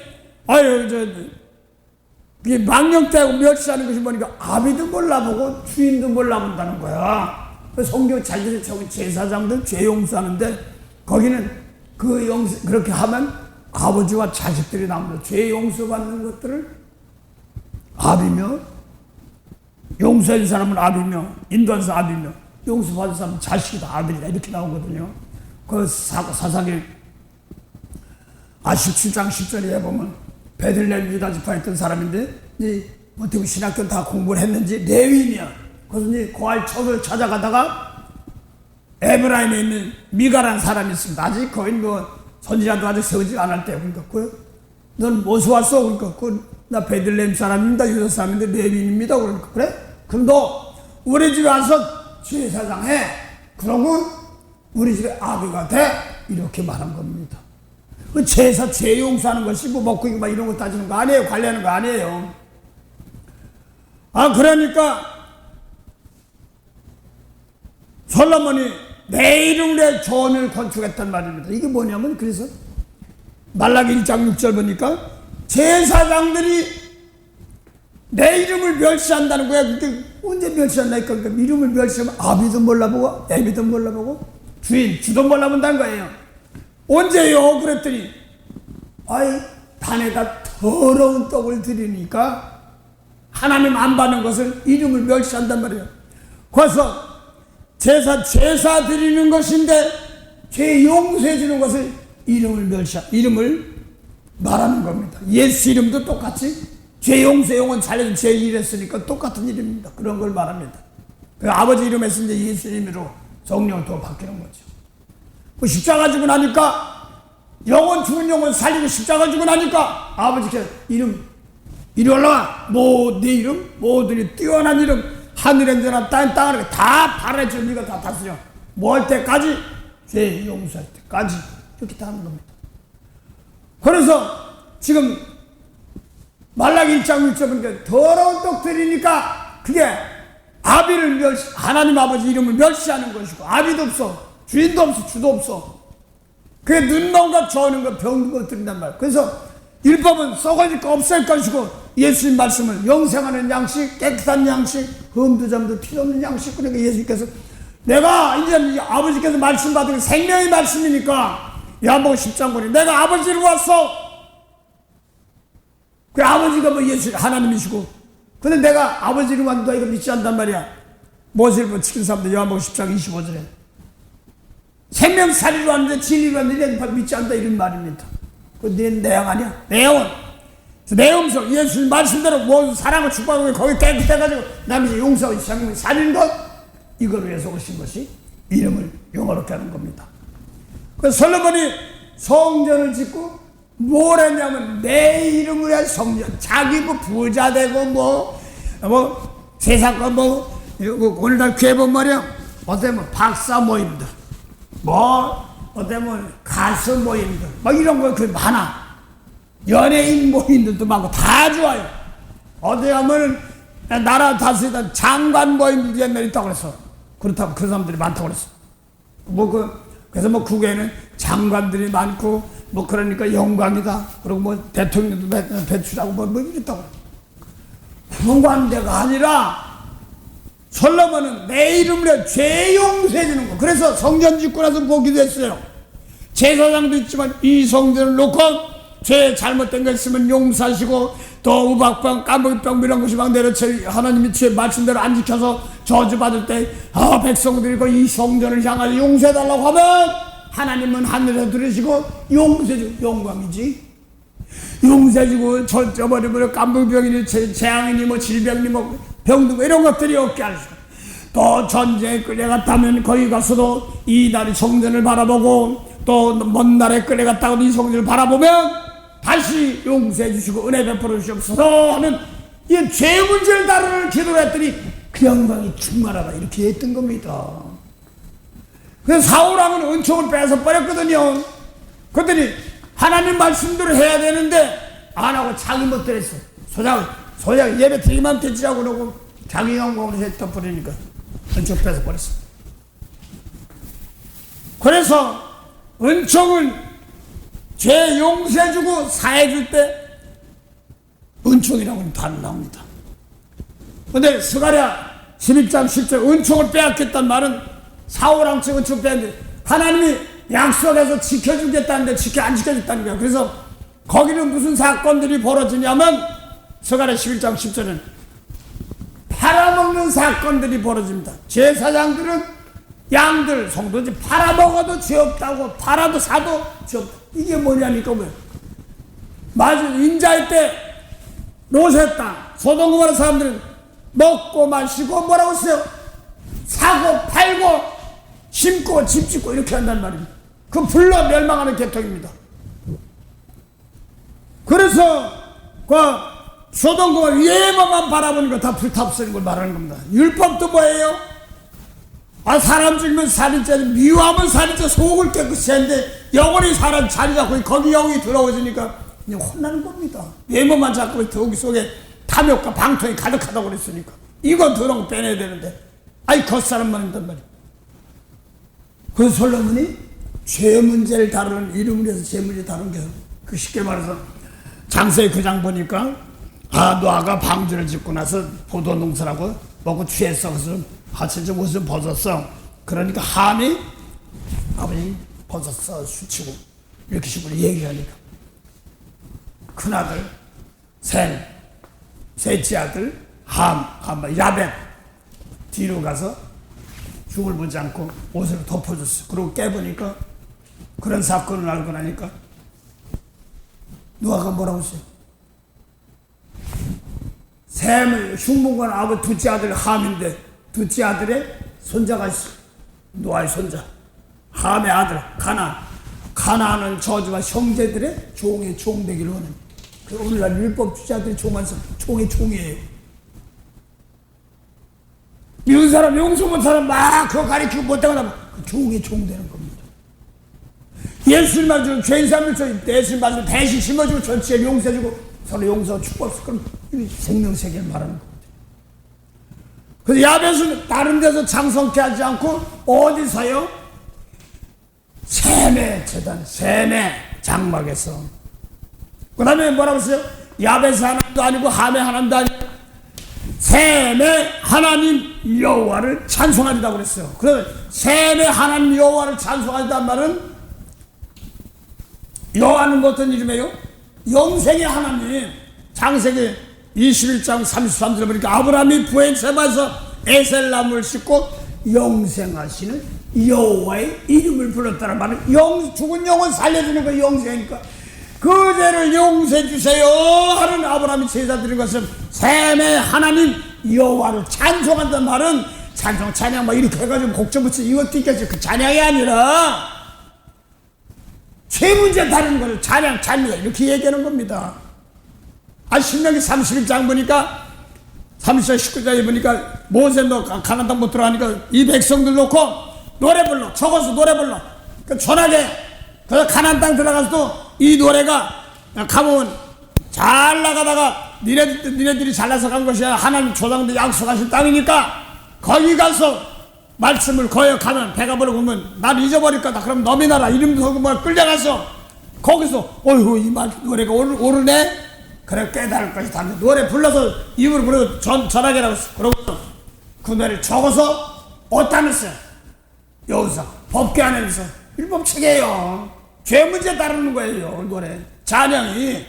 이게 망령되고 멸시하는 것이 뭐니까 아비도 몰라보고 주인도 몰라본다는 거야. 성경 잘 들으면 제사장들 죄 용서하는데 거기는 그렇게 하면 아버지와 자식들이 나옵니다. 죄 용서받는 것들을 아비며 용서한 사람은 아비며 인도한 사람 아비며 용서받은 사람은 자식이다 아들이다 이렇게 나오거든요. 그 사사기 17장 10절에 보면 베들레헴 유다 지파에 있던 사람인데 어떻게 신학교 다 공부를 했는지 레위인이야. 그래서 이제 고할척을 찾아가다가 에브라임에 있는 미가라는 사람이 있습니다. 아직 거의 선지자도 아직 세우지 않을 때 그러니까 넌 뭐서 왔어? 그러니까 나 베들레헴 사람입니다. 유다 사람인데 레위인입니다. 그러니까 그래? 그럼 너 우리 집에 와서 제사장 해. 그러고 우리 집에 아비가 돼. 이렇게 말한 겁니다. 제사 죄 용서하는 것이 먹고 막 이런 거 따지는 거 아니에요. 관리하는 거 아니에요. 그러니까 솔로몬이 내 이름으로 전을 건축했단 말입니다. 이게 뭐냐면 그래서 말라기 1장 6절 보니까 제사장들이 내 이름을 멸시한다는 거야. 그게 언제 멸시한다니까. 그러니까 이름을 멸시하면 아비도 몰라보고 애비도 몰라보고 주도 몰라본다는 거예요. 언제요? 그랬더니 단에다 더러운 떡을 드리니까 하나님 안 받는 것을 이름을 멸시한단 말이에요. 그래서 제사 드리는 것인데 죄 용서해 주는 것을 이름을 말하는 겁니다. 예수 이름도 똑같이 죄 용서 영혼 살려준 죄 일했으니까 똑같은 이름입니다. 그런 걸 말합니다. 그 아버지 이름에 쓴 예수 이름으로 성령을 더 바뀌는 거죠. 그 십자가 지고 나니까 죽은 영혼 살리고 십자가 지고 나니까 아버지께서 이리 올라와. 네 이름 모든이 뛰어난 이름 하늘에 내나 땅에 다 바라줘. 네가 다 다스려. 뭐 할 때까지? 죄 용서할 때까지. 이렇게 다 하는 겁니다. 그래서 지금 말라기 1장 1절 보니까 더러운 떡 드리니까 그게 하나님 아버지 이름을 멸시하는 것이고 아비도 없어. 주인도 없어. 주도 없어. 그게 눈먼 저는 거 병든 거 드린단 말이야. 그래서 율법은 썩어질 거 없을 것이고 예수님 말씀은 영생하는 양식, 깨끗한 양식, 흠도 잠도 필요 없는 양식. 그러니까 예수님께서 내가 이제 아버지께서 말씀 받은 생명의 말씀이니까 야복음 10장 보니 내가 아버지로 왔어. 그 아버지가 예수 하나님이시고 근데 내가 아버지로 왔는데 너희가 믿지 않단 말이야. 모세를 지킨 사람들 요한복음 10장 25절에 생명 살리러 왔는데 진리로 왔는데 믿지 않다 이런 말입니다. 내 내용 아니야? 내용은 내용서 예수님 말씀대로 모든 사랑을 축복하고 거기 깨끗해가지고 남이 용서하고 생명을 살리는 것 이걸 위해서 오신 것이 이름을 영어롭게 하는 겁니다. 그래서 솔로몬이 성전을 짓고 뭘 했냐면 내 이름을 위한 성전. 자기 부자 되고 세상 거 오늘날 교회 보면 말이야. 어때면 박사 모임들 어때면 가수 모임들 이런 거 많아. 연예인 모임들도 많고 다 좋아요. 어디 가면 나라 다스리던 장관 모임들도 옛날에 있다고 그랬어. 그렇다고 그 사람들이 많다고 그랬어. 그래서 국외에는 장관들이 많고 그러니까 영광이다. 그리고 대통령도 배출하고 이랬다고. 그런 거 하는 데가 아니라 솔로몬은 내 이름으로 죄 용서해 주는 거. 그래서 성전 짓고 나서 보기도 했어요. 제사장도 있지만 이 성전을 놓고 죄 잘못된 거 있으면 용서하시고 또 우박병 까마귀병 이런 것이 막 내려쳐 하나님이 죄 말씀대로 안 지켜서 저주받을 때 백성들이 이 성전을 향하여 용서해달라고 하면 하나님은 하늘에서 들으시고 용서해주고 영광이지. 용서해주고 저버리면 까마귀병이니 재앙이니 뭐 질병이니 뭐 병든 거 이런 것들이 없게 하시고 또 전쟁에 끌려갔다면 거기 가서도 이 나라의 성전을 바라보고 또 먼 나라에 끌려갔다고 이 성전을 바라보면 다시 용서해 주시고 은혜 베풀어 주시옵소서 하는 이 죄 문제를 다루는 기도를 했더니 그 영광이 충만하다 이렇게 했던 겁니다. 그래서 사울왕은 은총을 뺏어 버렸거든요. 그랬더니 하나님 말씀대로 해야 되는데 안 하고 자기 멋대로 했어. 소장 예배 드리기만 되지라고 그러고 자기 영광으로 했다 버리니까 은총 뺏어 버렸어. 그래서 은총은 죄 용서해주고 사해줄 때 은총이라고는 다 나옵니다. 근데 스가랴 11장 10절 은총을 빼앗겠다는 말은 사울왕 측 은총 빼앗는데 하나님이 약속해서 지켜주겠다는데 안 지켜줬다는 거야. 그래서 거기는 무슨 사건들이 벌어지냐면 스가랴 11장 10절은 팔아먹는 사건들이 벌어집니다. 제사장들은 양들, 성도들 팔아먹어도 죄 없다고 팔아도 사도 죄 없다. 이게 뭐냐니까 왜? 맞아. 인자할 때 롯의 땅, 소돔 고모라 사람들은 먹고 마시고 뭐라고 했어요? 사고 팔고 심고 집 짓고 이렇게 한단 말입니다. 그 불러 멸망하는 계통입니다. 그래서 그 소돔 고모라 위에만 바라보니까 다 불타부쓰는 걸 말하는 겁니다. 율법도 뭐예요? 사람 죽이면 살인죄, 미워하면 살인죄, 속을 깨끗이 했는데 영원히 사람 자리 잡고 거기 영이 들어오시니까 그냥 혼나는 겁니다. 외모만 잡고 거기 속에 탐욕과 방통이 가득하다고 그랬으니까 이건 더러운 거 빼내야 되는데 겉사람만 한단 말이야. 그래서 솔로몬이 죄 문제를 다루는 이름을 해서 죄 문제 다루는 게 그 쉽게 말해서 장세의 그 장 보니까 노아가 방주를 짓고 나서 포도 농사라고 먹고 취했어. 그래서 하체 좀 옷을 벗었어. 그러니까 함이 아버지 벗었어 수치고 이렇게 식으로 얘기하니까 큰아들 셈, 셋째 아들 함, 야벳 뒤로 가서 죽을 보지 않고 옷을 덮어줬어. 그리고 깨보니까 그런 사건을 알고 나니까 노아가 뭐라고 했어요? 셈을 흉문관 아버지 둘째 아들 함인데 둘째 아들의 손자가 있어. 노아의 손자. 함의 아들 가나안은 저주와 형제들의 종의 종 되기를 원하는. 오늘날 율법 주자들이 종의 종이에요. 미운 사람, 용서 못하는 사람 막 그거 가리키고 못하거나 종의 종 되는 겁니다. 예수님 맞으면 죄인 사람을 예수님 맞으면 대신 심어주고 전치에 용서해주고 서로 용서하고 축복해서 그럼 생명세계를 말하는 겁니다. 그래서 야벳은 다른 데서 장성케 하지 않고 어디서요? 셈의 재단, 셈의 장막에서. 그 다음에 뭐라고 했어요? 야벳의 하나님도 아니고 함의 하나님도 아니고 셈의 하나님 여호와를 찬송하리라고 그랬어요. 그래서 셈의 하나님 여호와를 찬송하리란 말은 여호와는 어떤 이름이에요? 영생의 하나님. 창세기 21장 33절에 보니까 아브라함이 부엘세바에서 에셀나무를 싣고 영생하시는 여호와의 이름을 불렀다는 말은 죽은 영혼 살려주는 거 영생이니까 그 죄를 용서해 주세요 하는 아브라함이 제사 드린 것은 셈의 하나님 여호와를 찬송한다는 말은 찬송 찬양 막 이렇게 해가지고 곡점 붙여 이것도 있겠지. 그 찬양이 아니라 죄 문제 다루는 것을 찬양 찬미가 이렇게 얘기하는 겁니다. 신명기 31장 보니까 30장 19장에 보니까 모세 너 가나안 땅 못 들어가니까 이 백성들 놓고 노래 불러 적어서 노래 불러 전하게. 그래서 가나안 땅 들어가서도 이 노래가 가면 잘 나가다가 니네들이 잘나서 간 것이 아니라 하나님 조상들 약속하신 땅이니까 거기 가서 말씀을 거역하면 배가 부르면 날 잊어버릴 거다. 그럼 너희 나라 이름도 서고 끌려가서 거기서 어이구 이 말 노래가 오르네. 그래 깨달을 것이다. 노래 불러서 입으로 부르고 전하게 하고 그러고 그 노래를 적어서 어디다 놨어요? 여기서 법궤 안에서 율법책이에요. 죄 문제 다루는 거예요 노래. 찬양이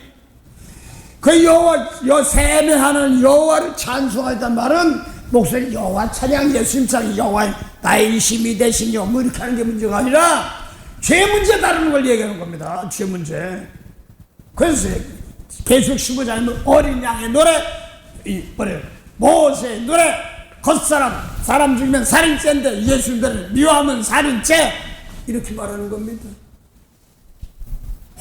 그 여호와 세매하는 여호와를 찬송하였단 말은 목소리 여호와 찬양 예수님 찬양 여호와 나의 힘이 되시뇨 뭐 이렇게 하는 게 문제가 아니라 죄 문제 다루는 걸 얘기하는 겁니다. 죄 문제. 그래서 계속 15장에 어린 양의 노래 모세의 노래 사람 죽이면 살인죄인데 예수님들을 미워하면 살인죄 이렇게 말하는 겁니다.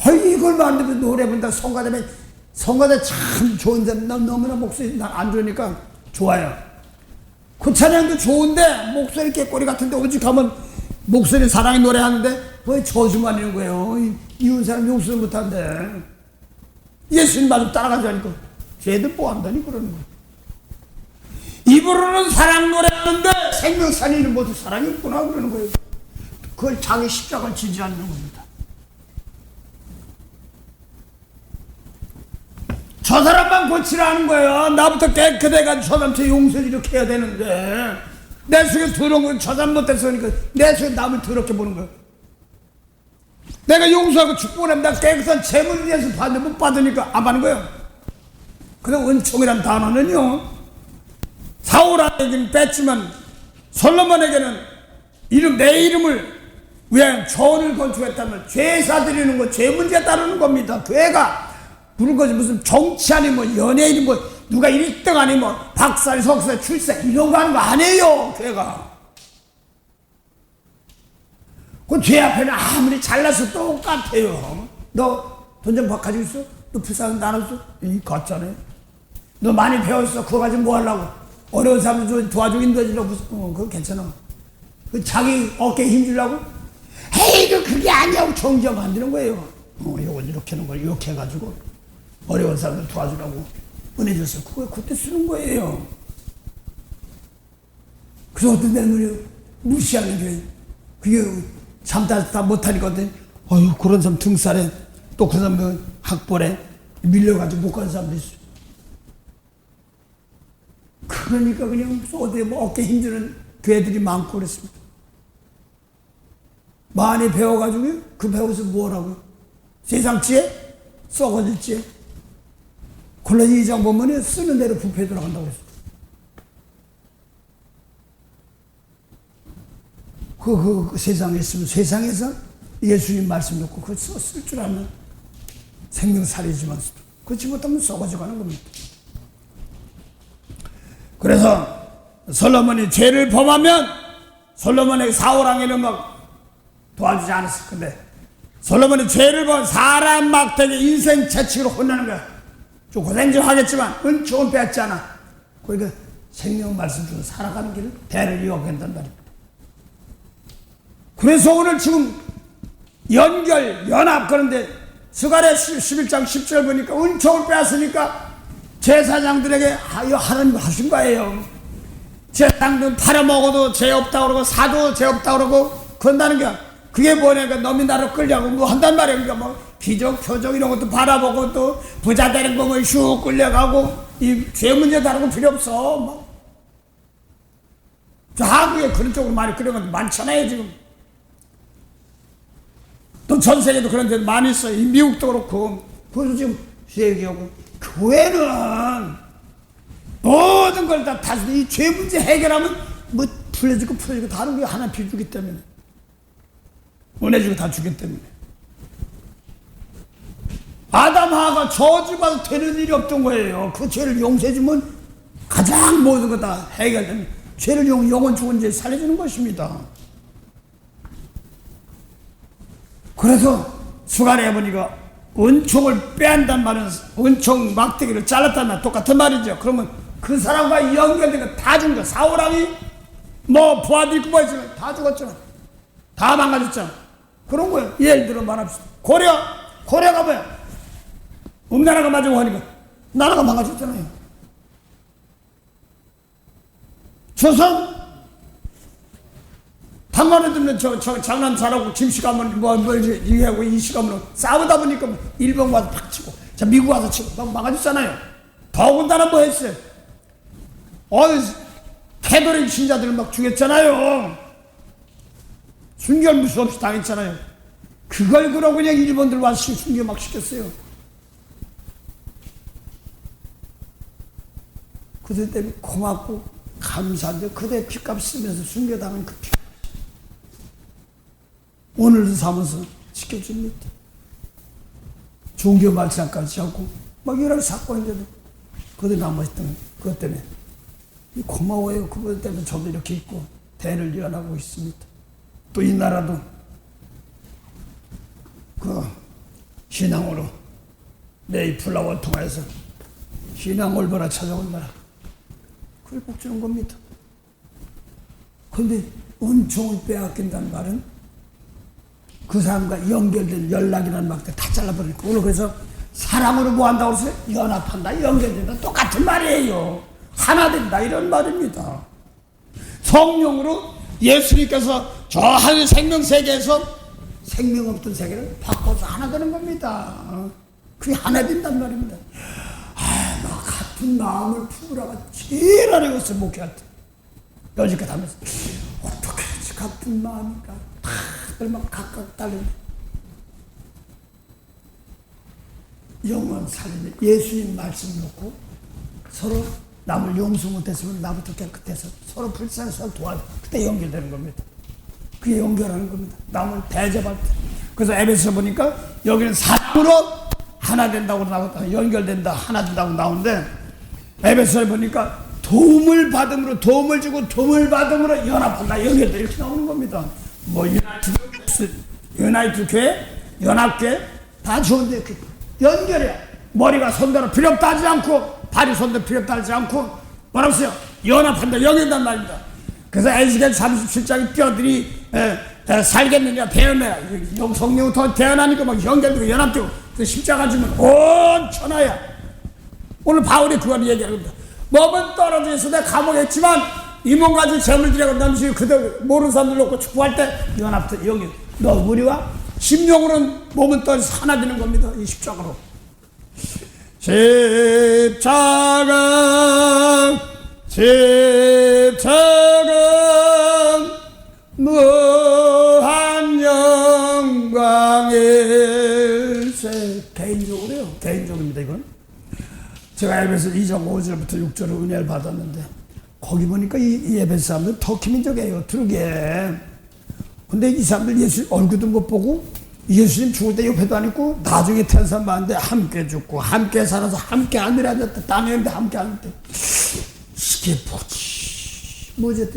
이걸 만들면 노래 부른다 성가대 참 좋은데 난 너무나 목소리 안 좋으니까 좋아요. 그 찬양도 좋은데 목소리 깨꼬리 같은데 오직하면 목소리 사랑의 노래 하는데 왜 저주만 하는 거예요. 이웃 사람 용서를 못한대. 예수님 말도 따라가지 않으니까 쟤들 뭐 한다니 그러는 거예요. 입으로는 사랑 노래하는데 생명산이는 모두 사랑이 없구나 그러는 거예요. 그걸 자기 십자가를 지지 않는 겁니다. 저 사람만 고치라는 거예요. 나부터 깨끗해가지고 저 사람한테 용서를 이렇게 해야 되는데 내 속에 더러운 건 저 사람 못했으니까 내 속에 남을 더럽게 보는 거예요. 내가 용서하고 축복하면 나 깨끗한 재물을 위해서 받는데 못 받으니까 안 받는 거예요. 그래서 은총이란 단어는요 사울에게는 뺐지만 솔로몬에게는 내 이름을 위하여 조언을 건축했다면 죄사 드리는 거 죄 문제 따르는 겁니다. 교회가 부른 것이 무슨 정치 아니 뭐 연예인 뭐 누가 1등 아니 뭐 박사 석사 출세 이런 거 하는 거 아니에요. 교회가 그 죄 앞에는 아무리 잘나서 똑같아요. 너 돈 좀 가지고 있어? 너 불쌍한 나눴어? 이 가짜네. 너 많이 배웠어? 그거 가지고 뭐 하려고? 어려운 사람 도와주고 인도해주려고 그거 괜찮아. 그 자기 어깨에 힘주려고? 에이 그게 아니야. 정지가 만드는 거예요. 이걸 이렇게 하는 걸 이렇게 해가지고 어려운 사람들 도와주려고 은혜 줬어. 그거 그때 쓰는 거예요. 그래서 어떤 데는 무시하는 게 그게 참다 못하니까 그런 사람 등살에 또 그런 사람 학벌에 밀려가지고 못 가는 사람도 있어요. 그러니까 그냥 어디 어깨 힘주는 교회들이 많고 그랬습니다. 많이 배워가지고 그 배워서 뭐라고요? 세상 지혜? 썩어질 지혜? 콜로니 2장 보면 쓰는 대로 부패에 들어간다고 했어요. 그 세상에 있으면 세상에서 예수님 말씀 듣고 그거 쓸 줄 알면 생명살이지만 그렇지 못하면 썩어져 가는 겁니다. 그래서 솔로몬이 죄를 범하면 솔로몬에게 사울왕에는 막 도와주지 않았을 건데 솔로몬이 죄를 범하면 사람 막대기 인생 채찍으로 혼나는 거야. 좀 고생 좀 하겠지만 은총은 뺏지 않아. 그러니까 생명 말씀 중에 살아가는 길을 대를 이어간단 말입니다. 그래서 오늘 지금 연합 그런데 스가랴 11장 10절 보니까 은총을 빼앗으니까 제사장들에게 하나님 하신 거예요. 제사장들 팔아먹어도 죄 없다고 그러고 사도 죄 없다고 그러고 그런다는 게 그게 뭐냐니까 너미 나를 끌려고 뭐 한단 말이에요. 그러니까 뭐 기적 표적 이런 것도 바라보고 또 부자 되는 거면 슉 끌려가고 이 죄 문제 다루고 필요 없어. 뭐. 저 한국에 그런 쪽으로 많이 그런 것도 많잖아요 지금. 또 전 세계도 그런 데 많이 있어요. 미국도 그렇고. 그래서 지금 얘기하고 교회는 모든 걸 다 이 죄 문제 해결하면 뭐 풀려지고 다른 게 하나 비주기 때문에 은혜 주고 다 주기 때문에 아담 하가 저주받아 되는 일이 없던 거예요. 그 죄를 용서해주면 가장 모든 거 다 해결됩니다. 죄를 영원 죽은 죄 살려주는 것입니다. 그래서 스가랴 보니까 은총을 빼앗단 말은 은총 막대기를 잘랐단 말 똑같은 말이죠. 그러면 그 사람과 연결된 거 다 준 거야. 사울왕이 뭐 부하도 있고 뭐 있으면 다 죽었잖아. 다 망가졌잖아. 그런 거예요. 예를 들어 말합시다. 고려가 뭐야? 음나라가 맞으고 하니까 나라가 망가졌잖아요. 조선 당만에 들면 저 장난 잘하고 김씨가면 이하고 이씨가면 싸우다 보니까 일본 와서 팍 치고 자 미국 와서 치고 막 망가졌잖아요. 더군다나 뭐 했어요? 캐도릭 신자들을 막 죽였잖아요. 순결 무수 없이 당했잖아요. 그걸 그러고 그냥 일본들 와서 순교 막 시켰어요. 그들 때문에 고맙고 감사한데 그대 피값 쓰면서 숨겨당한 그 피값 오늘도 삼아서 지켜줍니다. 종교 말씀까지 하고 막 여러 사건인데도 그들 남아있던 그것 때문에 고마워요. 그것 때문에 저도 이렇게 있고 대를 이어나가고 있습니다. 또 이 나라도 그 신앙으로 메이플라워를 통해서 신앙 올바라 찾아온 나라 그걸 복주는 겁니다. 그런데 은총을 빼앗긴다는 말은 그 사람과 연결된 연락이라는 막 다 잘라버리니까 오늘 그래서 사랑으로 뭐 한다고 해서 연합한다 연결된다 똑같은 말이에요. 하나 된다 이런 말입니다. 성령으로 예수님께서 저 하늘 생명세계에서 생명 없던 세계를 바꿔서 하나 되는 겁니다. 그게 하나 된단 말입니다. 막 같은 마음을 품으라가 제일 어려웠어요. 목회할 때 여지껏 하면서 어떻게 해야지 같은 마음인가 다들 막 각각 다른 영원 살리는 예수님 말씀 놓고 서로 남을 용서 못했으면 나부터 깨끗해서 서로 불쌍해서 도와줘. 그때 연결되는 겁니다. 그게 연결하는 겁니다. 남을 대접할 때. 그래서 에베소 보니까 여기는 사랑으로 하나 된다고 나왔다. 연결된다. 하나 된다고 나오는데 에베소에 보니까 도움을 받음으로 도움을 주고 도움을 받음으로 연합한다. 연결돼 이렇게 나오는 겁니다. 뭐 유나이트 교회, 연합교회 다 좋은데 그 연결해. 머리가 손대로 필요 따지 않고 발이 손대로 필요 따지 않고 뭐라고 써요? 연합한다. 연결된단 말입니다. 그래서 에스겔 37장의 뼈들이 살겠느냐 배어내라. 성령이 더 태어나니까 막 연결되고 연합되고 그 십자가 주면 온 천하야. 오늘 바울이 그걸 얘기하는 겁니다. 몸은 떨어져 있어 내가 감옥에 있지만 이 몸 가지고 재물 드리고 남시 그들 모르는 사람들 놓고 축복할 때 연합돼 연결. 너 우리와 심령으로는 몸은 떨어져서 하나 되는 겁니다. 이 십자가로. 십자가 무한 영광일세. 개인적으로요. 개인적입니다. 이건 제가 에베소 2장 5절부터 6절을 은혜를 받았는데 거기 보니까 이 에베소 사람들 터키민족이에요. 트루게. 근데 이 사람들 예수 얼굴도 못 보고 예수님 죽을 때 옆에도 안 있고 나중에 태어난 사람 많은데 함께 죽고 함께 살아서 함께 하늘하셨다. 땅에 있는데 함께 하는데 이게 뭐지?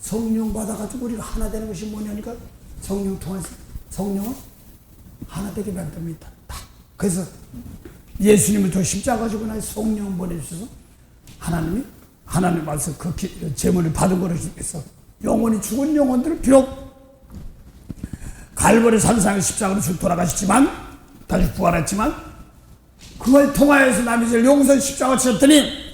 성령 받아가지고 우리가 하나 되는 것이 뭐냐니까 성령 통해서 성령은 하나 되게 만듭니다. 그래서 예수님을 더 십자가 지고 나서 성령 보내주셔서 하나님 말씀 그 제물을 받은 거를 위해서 영원히 죽은 영혼들을 비록 갈보리 산상의 십자가로 돌아가셨지만 다시 부활했지만 그걸 통하여서 남의 죄를 용서의 십자가 치셨더니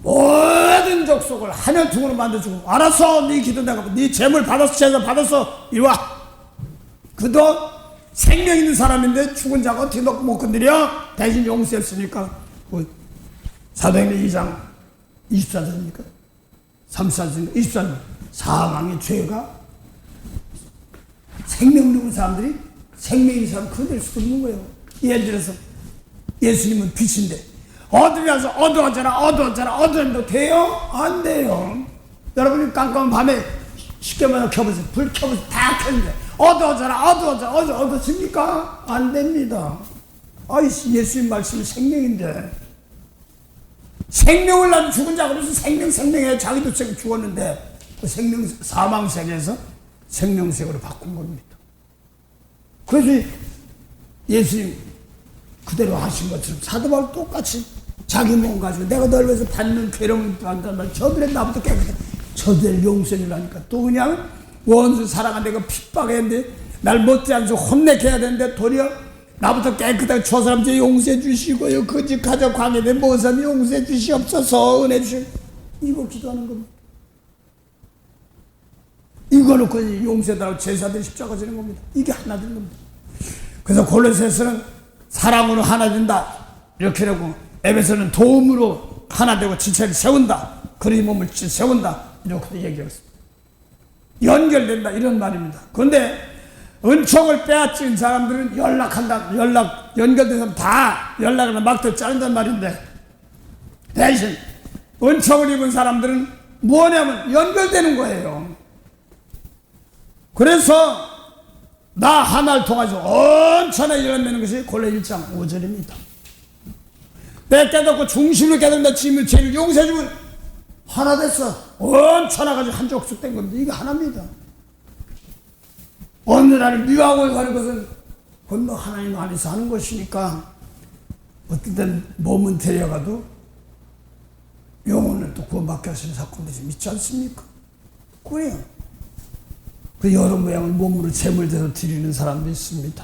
모든 족속을 하늘 등으로 만들어주고 알았어 네 기도 내가 네 재물 받았어 제사 받았어 이리 와. 그도 생명 있는 사람인데 죽은 자가 어떻게 놓고 못 건드려? 대신 용서했으니까 뭐 사도행전 2장 24절입니까? 34절 24절 사망의 죄가 생명 있는 사람들이 생명 있는 사람 건들 수 없는 거예요. 예를 들어서 예수님은 빛인데 어두워서 어두워도 돼요? 안 돼요. 여러분이 깜깜한 밤에 쉽게 말해서 켜보세요. 불 켜보세요. 다 켜는데 어두워집니까? 안 됩니다. 아이씨 예수님 말씀이 생명인데 생명을 난 죽은 자가 무슨 생명해. 자기도 죽었는데 그 사망세계에서 생명세계로 바꾼 겁니다. 그래서 예수님 그대로 하신 것처럼 사도 바울 똑같이 자기 몸 가지고 내가 널 위해서 받는 괴로움을 받는단 말이야. 저들의 나부터 깨끗해. 저들 용서해주라니까 또 그냥 원수 사랑한 내가 핍박했는데 날 못지않게 혼내켜야 되는데 도리어 나부터 깨끗하게 저 사람들 용서해 주시고요. 거짓 가져 광해된 모사님 용서해 주시옵소서 은혜 주시고 이거 기도하는 겁니다. 이거 놓고 용서해달라고 제사들이 십자가 지는 겁니다. 이게 하나 되는 겁니다. 그래서 골로새서는 사랑으로 하나 된다 이렇게 하고 에베소는 도움으로 하나 되고 지체를 세운다. 그리 몸을 세운다. 이렇게 얘기했습니다. 연결된다 이런 말입니다. 그런데 은총을 빼앗긴 사람들은 연결된 사람 다 연락을 막 더 자른단 말인데 대신 은총을 입은 사람들은 뭐냐면 연결되는 거예요. 그래서 나 하나를 통해서 온천에 열매는 것이 골래 1장 5절입니다. 내 깨닫고 중심을 깨닫는다 치면 죄를 용서해주면 하나 됐어. 온천하 가지고 한 족속 된 겁니다. 이게 하나입니다. 어느 날을 미워하고 가는 것은 그건 뭐 하나님 안에서 하는 것이니까 어떤 때는 몸은 데려가도 영혼을 또 구원받게 하시는 사건들이 있지 않습니까? 그래요. 그 여러 모양을 몸으로 제물대로 드리는 사람도 있습니다.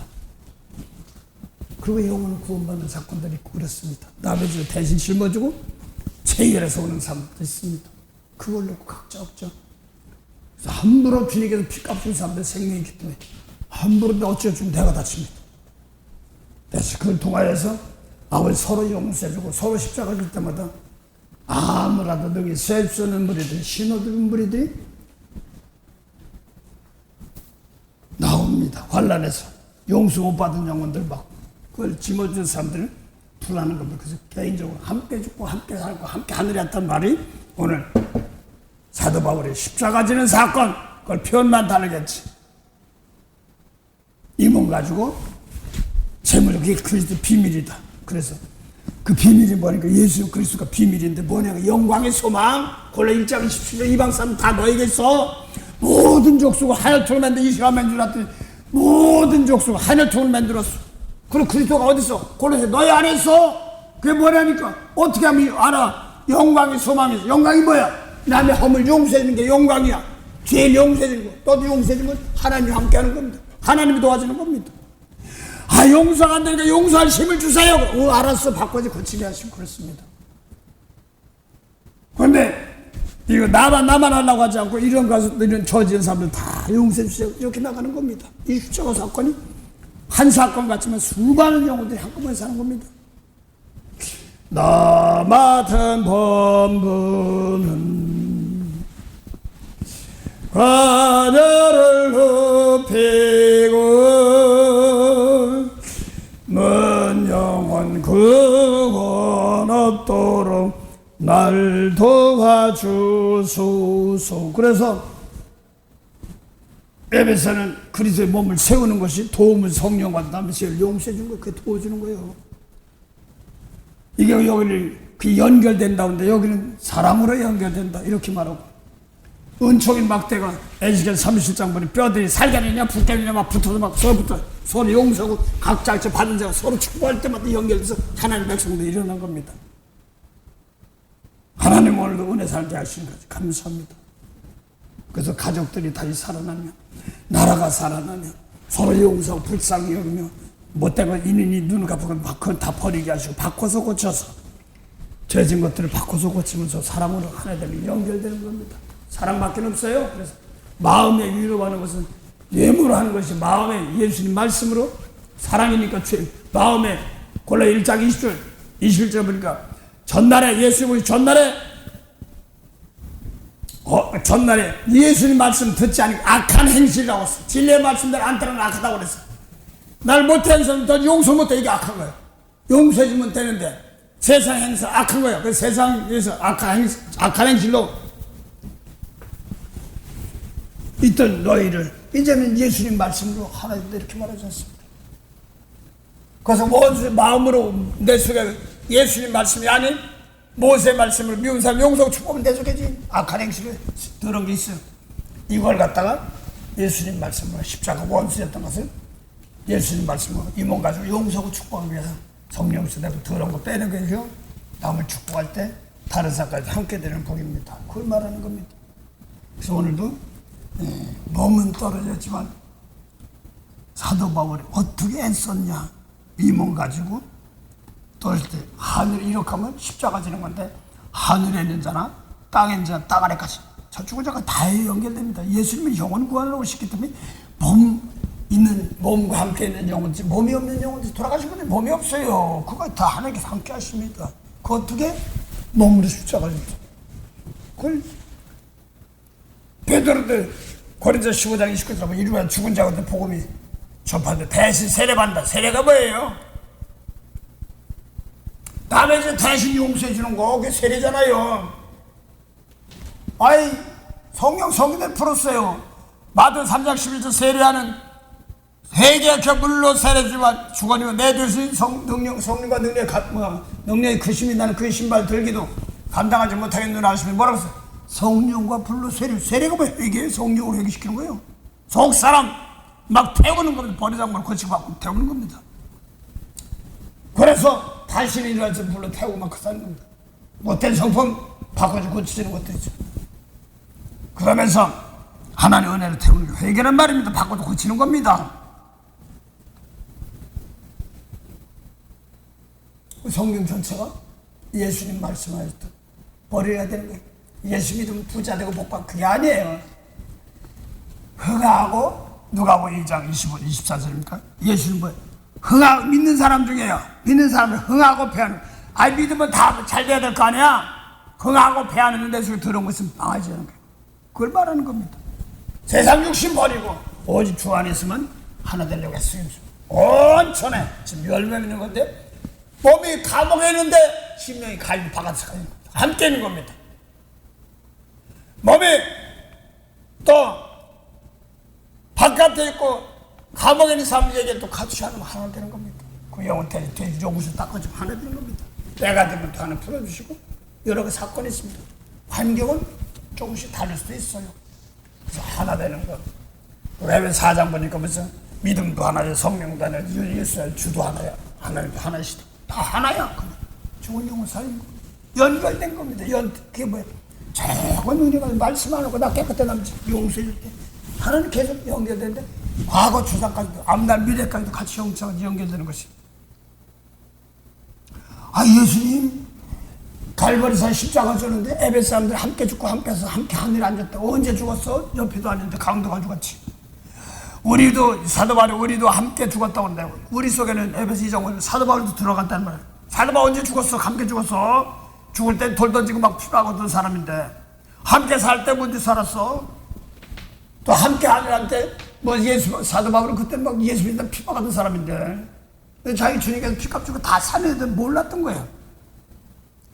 그리고 영혼을 구원받는 사건들이 있고 그렇습니다. 남의 집에 대신 짊어지고 제결해서 오는 사람도 있습니다. 그걸 놓고 각자 없죠. 그래서 함부로 주님께서 피값 준 사람들 생명이 있기 때문에 함부로 어찌어주면 내가 다칩니다. 그래서 그걸 통하여서 아버지 서로 용서해주고 서로 십자가 줄 때마다 아무라도 너희 셀수는 무리들이 신호들은 무리들이 나옵니다. 환란에서 용서 못 받은 영혼들 막 그걸 짊어지는 사람들을 풀하는 겁니다. 그래서 개인적으로 함께 죽고 함께 살고 함께 하늘에 왔단 말이 오늘 사도 바울의 십자가 지는 사건 그걸 표현만 다르겠지. 이 몸 가지고 재물 그게 그리스도 비밀이다. 그래서 그 비밀이 뭐니까 예수 그리스도가 비밀인데 뭐냐 영광의 소망 골래 1장 17절 이방 사람 다 너에게 있어. 모든 족속을 하늘통을 만들어 이스라엘 만들었더니 모든 족속을 하늘통을 만들었어. 그리고 그리스도가 어디 있어? 골로새 너희 안에 있어. 그게 뭐냐니까 어떻게 하면 알아? 영광의 소망이 있어. 영광이 뭐야? 남의 허물 용서해주는 게 영광이야. 죄를 용서해주는 거. 너도 용서해주는 건 하나님이 함께하는 겁니다. 하나님이 도와주는 겁니다. 아 용서가 안 되니까 용서할 힘을 주세요. 알았어. 바꿔지 고치게 하시고 그렇습니다. 그런데 이거 나만 하려고 하지 않고 이런 가서 이런 저지은 사람들 다 용서해 주세요. 이렇게 나가는 겁니다. 이 십자가 사건이 한 사건 같지만 수많은 영혼들이 한꺼번에 사는 겁니다. 나 맡은 범부는 하늘을 높이고 먼 영혼 그건 없도록 날 도와주소서. 그래서 에베소는 그리스도의 몸을 세우는 것이 도움을 성령 받다면 죄를 용서해 준 거, 그게 도와주는 거예요. 이게 여기를 그 연결된다는데 여기는 사랑으로 연결된다 이렇게 말하고 은총인 막대가 에스겔 37장 보니 뼈들이 살가니냐 붓가니냐 막 붙어서 막 서로 용서하고 각자 받은 자가 서로 축복할 때마다 연결돼서 하나님 백성도 일어난 겁니다. 하나님 오늘도 은혜 살게 하신 거지. 감사합니다. 그래서 가족들이 다시 살아나며 나라가 살아나며 서로 용서하고 불쌍히 여기며 못되고 이는이 눈을 갚고 그건 다 버리게 하시고 바꿔서 고쳐서 죄진 것들을 바꿔서 고치면서 사랑으로 하나 되면 연결되는 겁니다. 사랑밖에 없어요. 그래서 마음의 위로하는 것은 뇌물로 하는 것이 마음의 예수님 말씀으로 사랑이니까 마음의 골라 1장 21절 보니까 전날에 예수님이 전날에 예수님 말씀 듣지 않고 악한 행실이라고 했어. 진리의 말씀대로 안 따르면 악하다고 그랬어. 날 못하는 사람들 용서 못해. 이게 악한 거야. 용서해주면 되는데 세상 행사 악한 거야. 그 세상에서 악한 행실로 있던 너희를 이제는 예수님 말씀으로 하나 이렇게 말하지 않습니까? 그래서 마음으로 내 속에 예수님 말씀이 아닌 모세 말씀을 미운 사람 용서하고 축복하면 내 속에지. 악한 행실을 들은 게 있어요. 이걸 갖다가 예수님 말씀으로 십자가 원수였던 것을 예수님 말씀으로 이 몸 가지고 용서하고 축복하기 위해서 성령수 내고 더러운 거 빼는 거죠. 남을 축복할 때 다른 사람까지 함께 되는 복입니다. 그걸 말하는 겁니다. 그래서 오늘도 몸은 떨어졌지만 사도 바울이 어떻게 애썼냐. 이 몸 가지고 떨어질 때 하늘이 이렇게 하면 십자가 지는 건데 하늘에 있는 자나 땅에 있는 자나 땅 아래까지 저쪽은 자가 다 연결됩니다. 예수님은 영혼 구하러 오셨기 때문에 몸과 함께 있는 영혼들, 몸이 없는 영혼들 돌아가신 건데 몸이 없어요. 그거 다 하나님께서 함께 하십니다. 그 어떻게? 몸으로 십자가 줍니다. 그걸 베드로들 고린도 15장 29절 보면 이루면 죽은 자한테 복음이 전파돼 대신 세례받는다. 세례가 뭐예요? 남의 죄 대신 용서해 주는 거 그게 세례잖아요. 아이 성경에 풀었어요. 마태 3장 11절 세례하는 회개하여 물로 세례지만 주거니와 내 되신 성령과 능력의 크심이 나는 그의 신발 들기도 감당하지 못하겠느냐 하시면 뭐라고 했어요? 성령과 불로 세례가 뭐 회개예요? 성령으로 회개시키는 거예요. 속 사람 막 태우는 겁니다. 버리장머리 고치고 받고 태우는 겁니다. 그래서 다시는 일어날 때 불로 태우고 막 사는 겁니다. 못된 성품 바꿔주고 고치지는 못했죠. 그러면서 하나님 은혜를 태우는 게 회개란 말입니다. 바꿔도 고치는 겁니다. 성경 전체가 예수님 말씀하셨던 버려야 되는 거예요. 예수 믿으면 부자 되고 복받고 그게 아니에요. 흥하고 누가복음 2장 24절입니까? 예수는 뭐예요? 믿는 사람 중에요. 믿는 사람을 흥하고 패하는 거예요. 아니 믿으면 다 잘 돼야 될 거 아니야? 흥하고 패하는 데 속에 들어온 것은 망하지 않은 거예요. 그걸 말하는 겁니다. 세상 욕심 버리고 오직 주 안에 있으면 하나 되려고 했어요. 온천에 지금 열매 있는 건데 몸이 감옥에 있는데 심령이 갈비 바깥에 가 있는 겁니다. 함께 있는 겁니다. 몸이 또 바깥에 있고 감옥에 있는 사람에게 또 같이 하면 하나 되는 겁니다. 그 영혼 돼지 용수 닦아주면 하나 되는 겁니다. 때가 되면 또 하나 풀어주시고 여러 가지 사건이 있습니다. 환경은 조금씩 다를 수도 있어요. 그래서 하나 되는 것. 레위기 4장 보니까 무슨 믿음도 하나야, 성령도 하나야, 예수야, 주도 하나야, 하나님도 하나시다. 다 하나야. 좋은 영혼 살린 거. 연결된 겁니다. 그게 뭐야? 최고 능력을 말씀 안 하고 나 깨끗해 남지 용서해 줄게. 하나님 계속 연결되는데 과거 주상까지도 앞날 미래까지도 같이 연결되는 것이. 아 예수님 갈보리산 십자가 줬는데 에베소 사람들 함께 죽고 함께 서 함께 하늘에 앉았다. 언제 죽었어? 옆에도 아닌데 강도가 죽었지. 우리도 사도 바울이 우리도 함께 죽었다고 한다. 우리 속에는 에베소 2장 사도 바울도 들어갔단 말이야. 사도 바울 언제 죽었어? 함께 죽었어. 죽을 때 돌 던지고 막 피박하던 사람인데 함께 살 때 언제 살았어? 또 함께 하늘한테 뭐 사도 바울은 그때 막 예수 믿는 피박하던 사람인데 자기 주님께서 피값 주고 다 산 애들 몰랐던 거예요.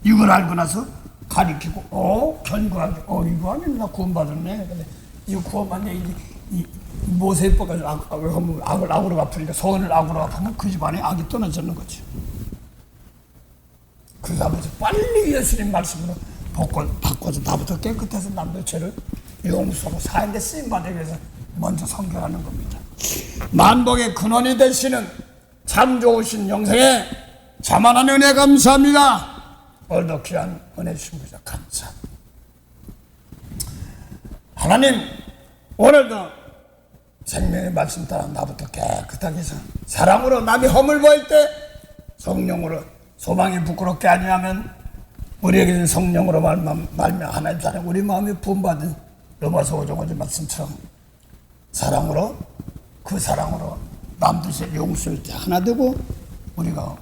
이걸 알고 나서 가리키고 견고하게 이거 아니면 나 구원받았네. 근데 이거 구원받네. 이 모세에 뻗어가지고 악을 악으로 갚으니까 소원을 악으로 갚으면 그 집안에 악이 떠나졌는 거지. 그 다음에 빨리 예수님 말씀으로 바꿔서 나부터 깨끗해서 남들 죄를 용서하고 사인데 쓰임받기 위해서 먼저 선결하는 겁니다. 만복의 근원이 되시는 참 좋으신 영생에 자만한 은혜 감사합니다. 오늘도 귀한 은혜 주신 거죠. 감사. 하나님 오늘도 생명의 말씀 따라 나부터 깨끗하게 해서 사랑으로 남이 허물 보일 때 성령으로 소망이 부끄럽게 아니하면 우리에게는 성령으로 말며 하나님 사랑 우리 마음이 부음받은 로마서 5장 5절 말씀처럼 사랑으로 그 사랑으로 남들의 용서할 때 하나 되고 우리가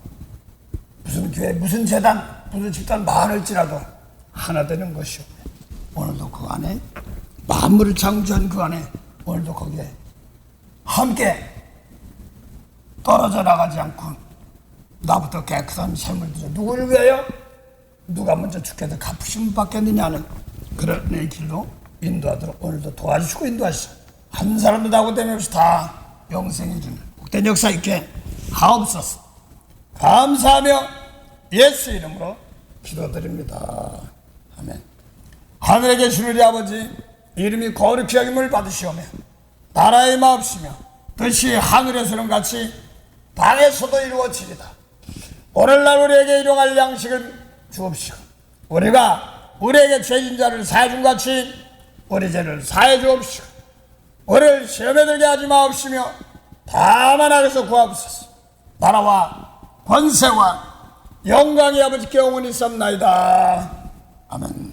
무슨 교회 무슨 재단 무슨 집단 많을지라도 하나 되는 것이요. 오늘도 그 안에 만물을 창조한 그 안에 오늘도 거기에 함께 떨어져 나가지 않고 나부터 깨끗한 삶을 들여 누구를 위하여 누가 먼저 죽게도 갚으심을 받겠느냐는 그런 내 길로 인도하도록 오늘도 도와주시고 인도하시오. 한 사람도 나고됨 없이 다 영생해 주는 복된 역사 있게 하옵소서. 감사하며 예수 이름으로 기도드립니다. 아멘. 하늘에 계신 우리 아버지 이름이 거룩히 여김을 받으시오며 나라의 마옵시며 뜻이 하늘에서는 같이 땅에서도 이루어지리다. 오늘날 우리에게 일용할 양식을 주옵시고 우리가 우리에게 죄진 자를 사해준 같이 우리 죄를 사해 주옵시고 우리를 시험에 들게 하지 마옵시며 다만 악에서 구하옵소서. 나라와 권세와 영광이 아버지께 영원히 있사옵나이다. 아멘.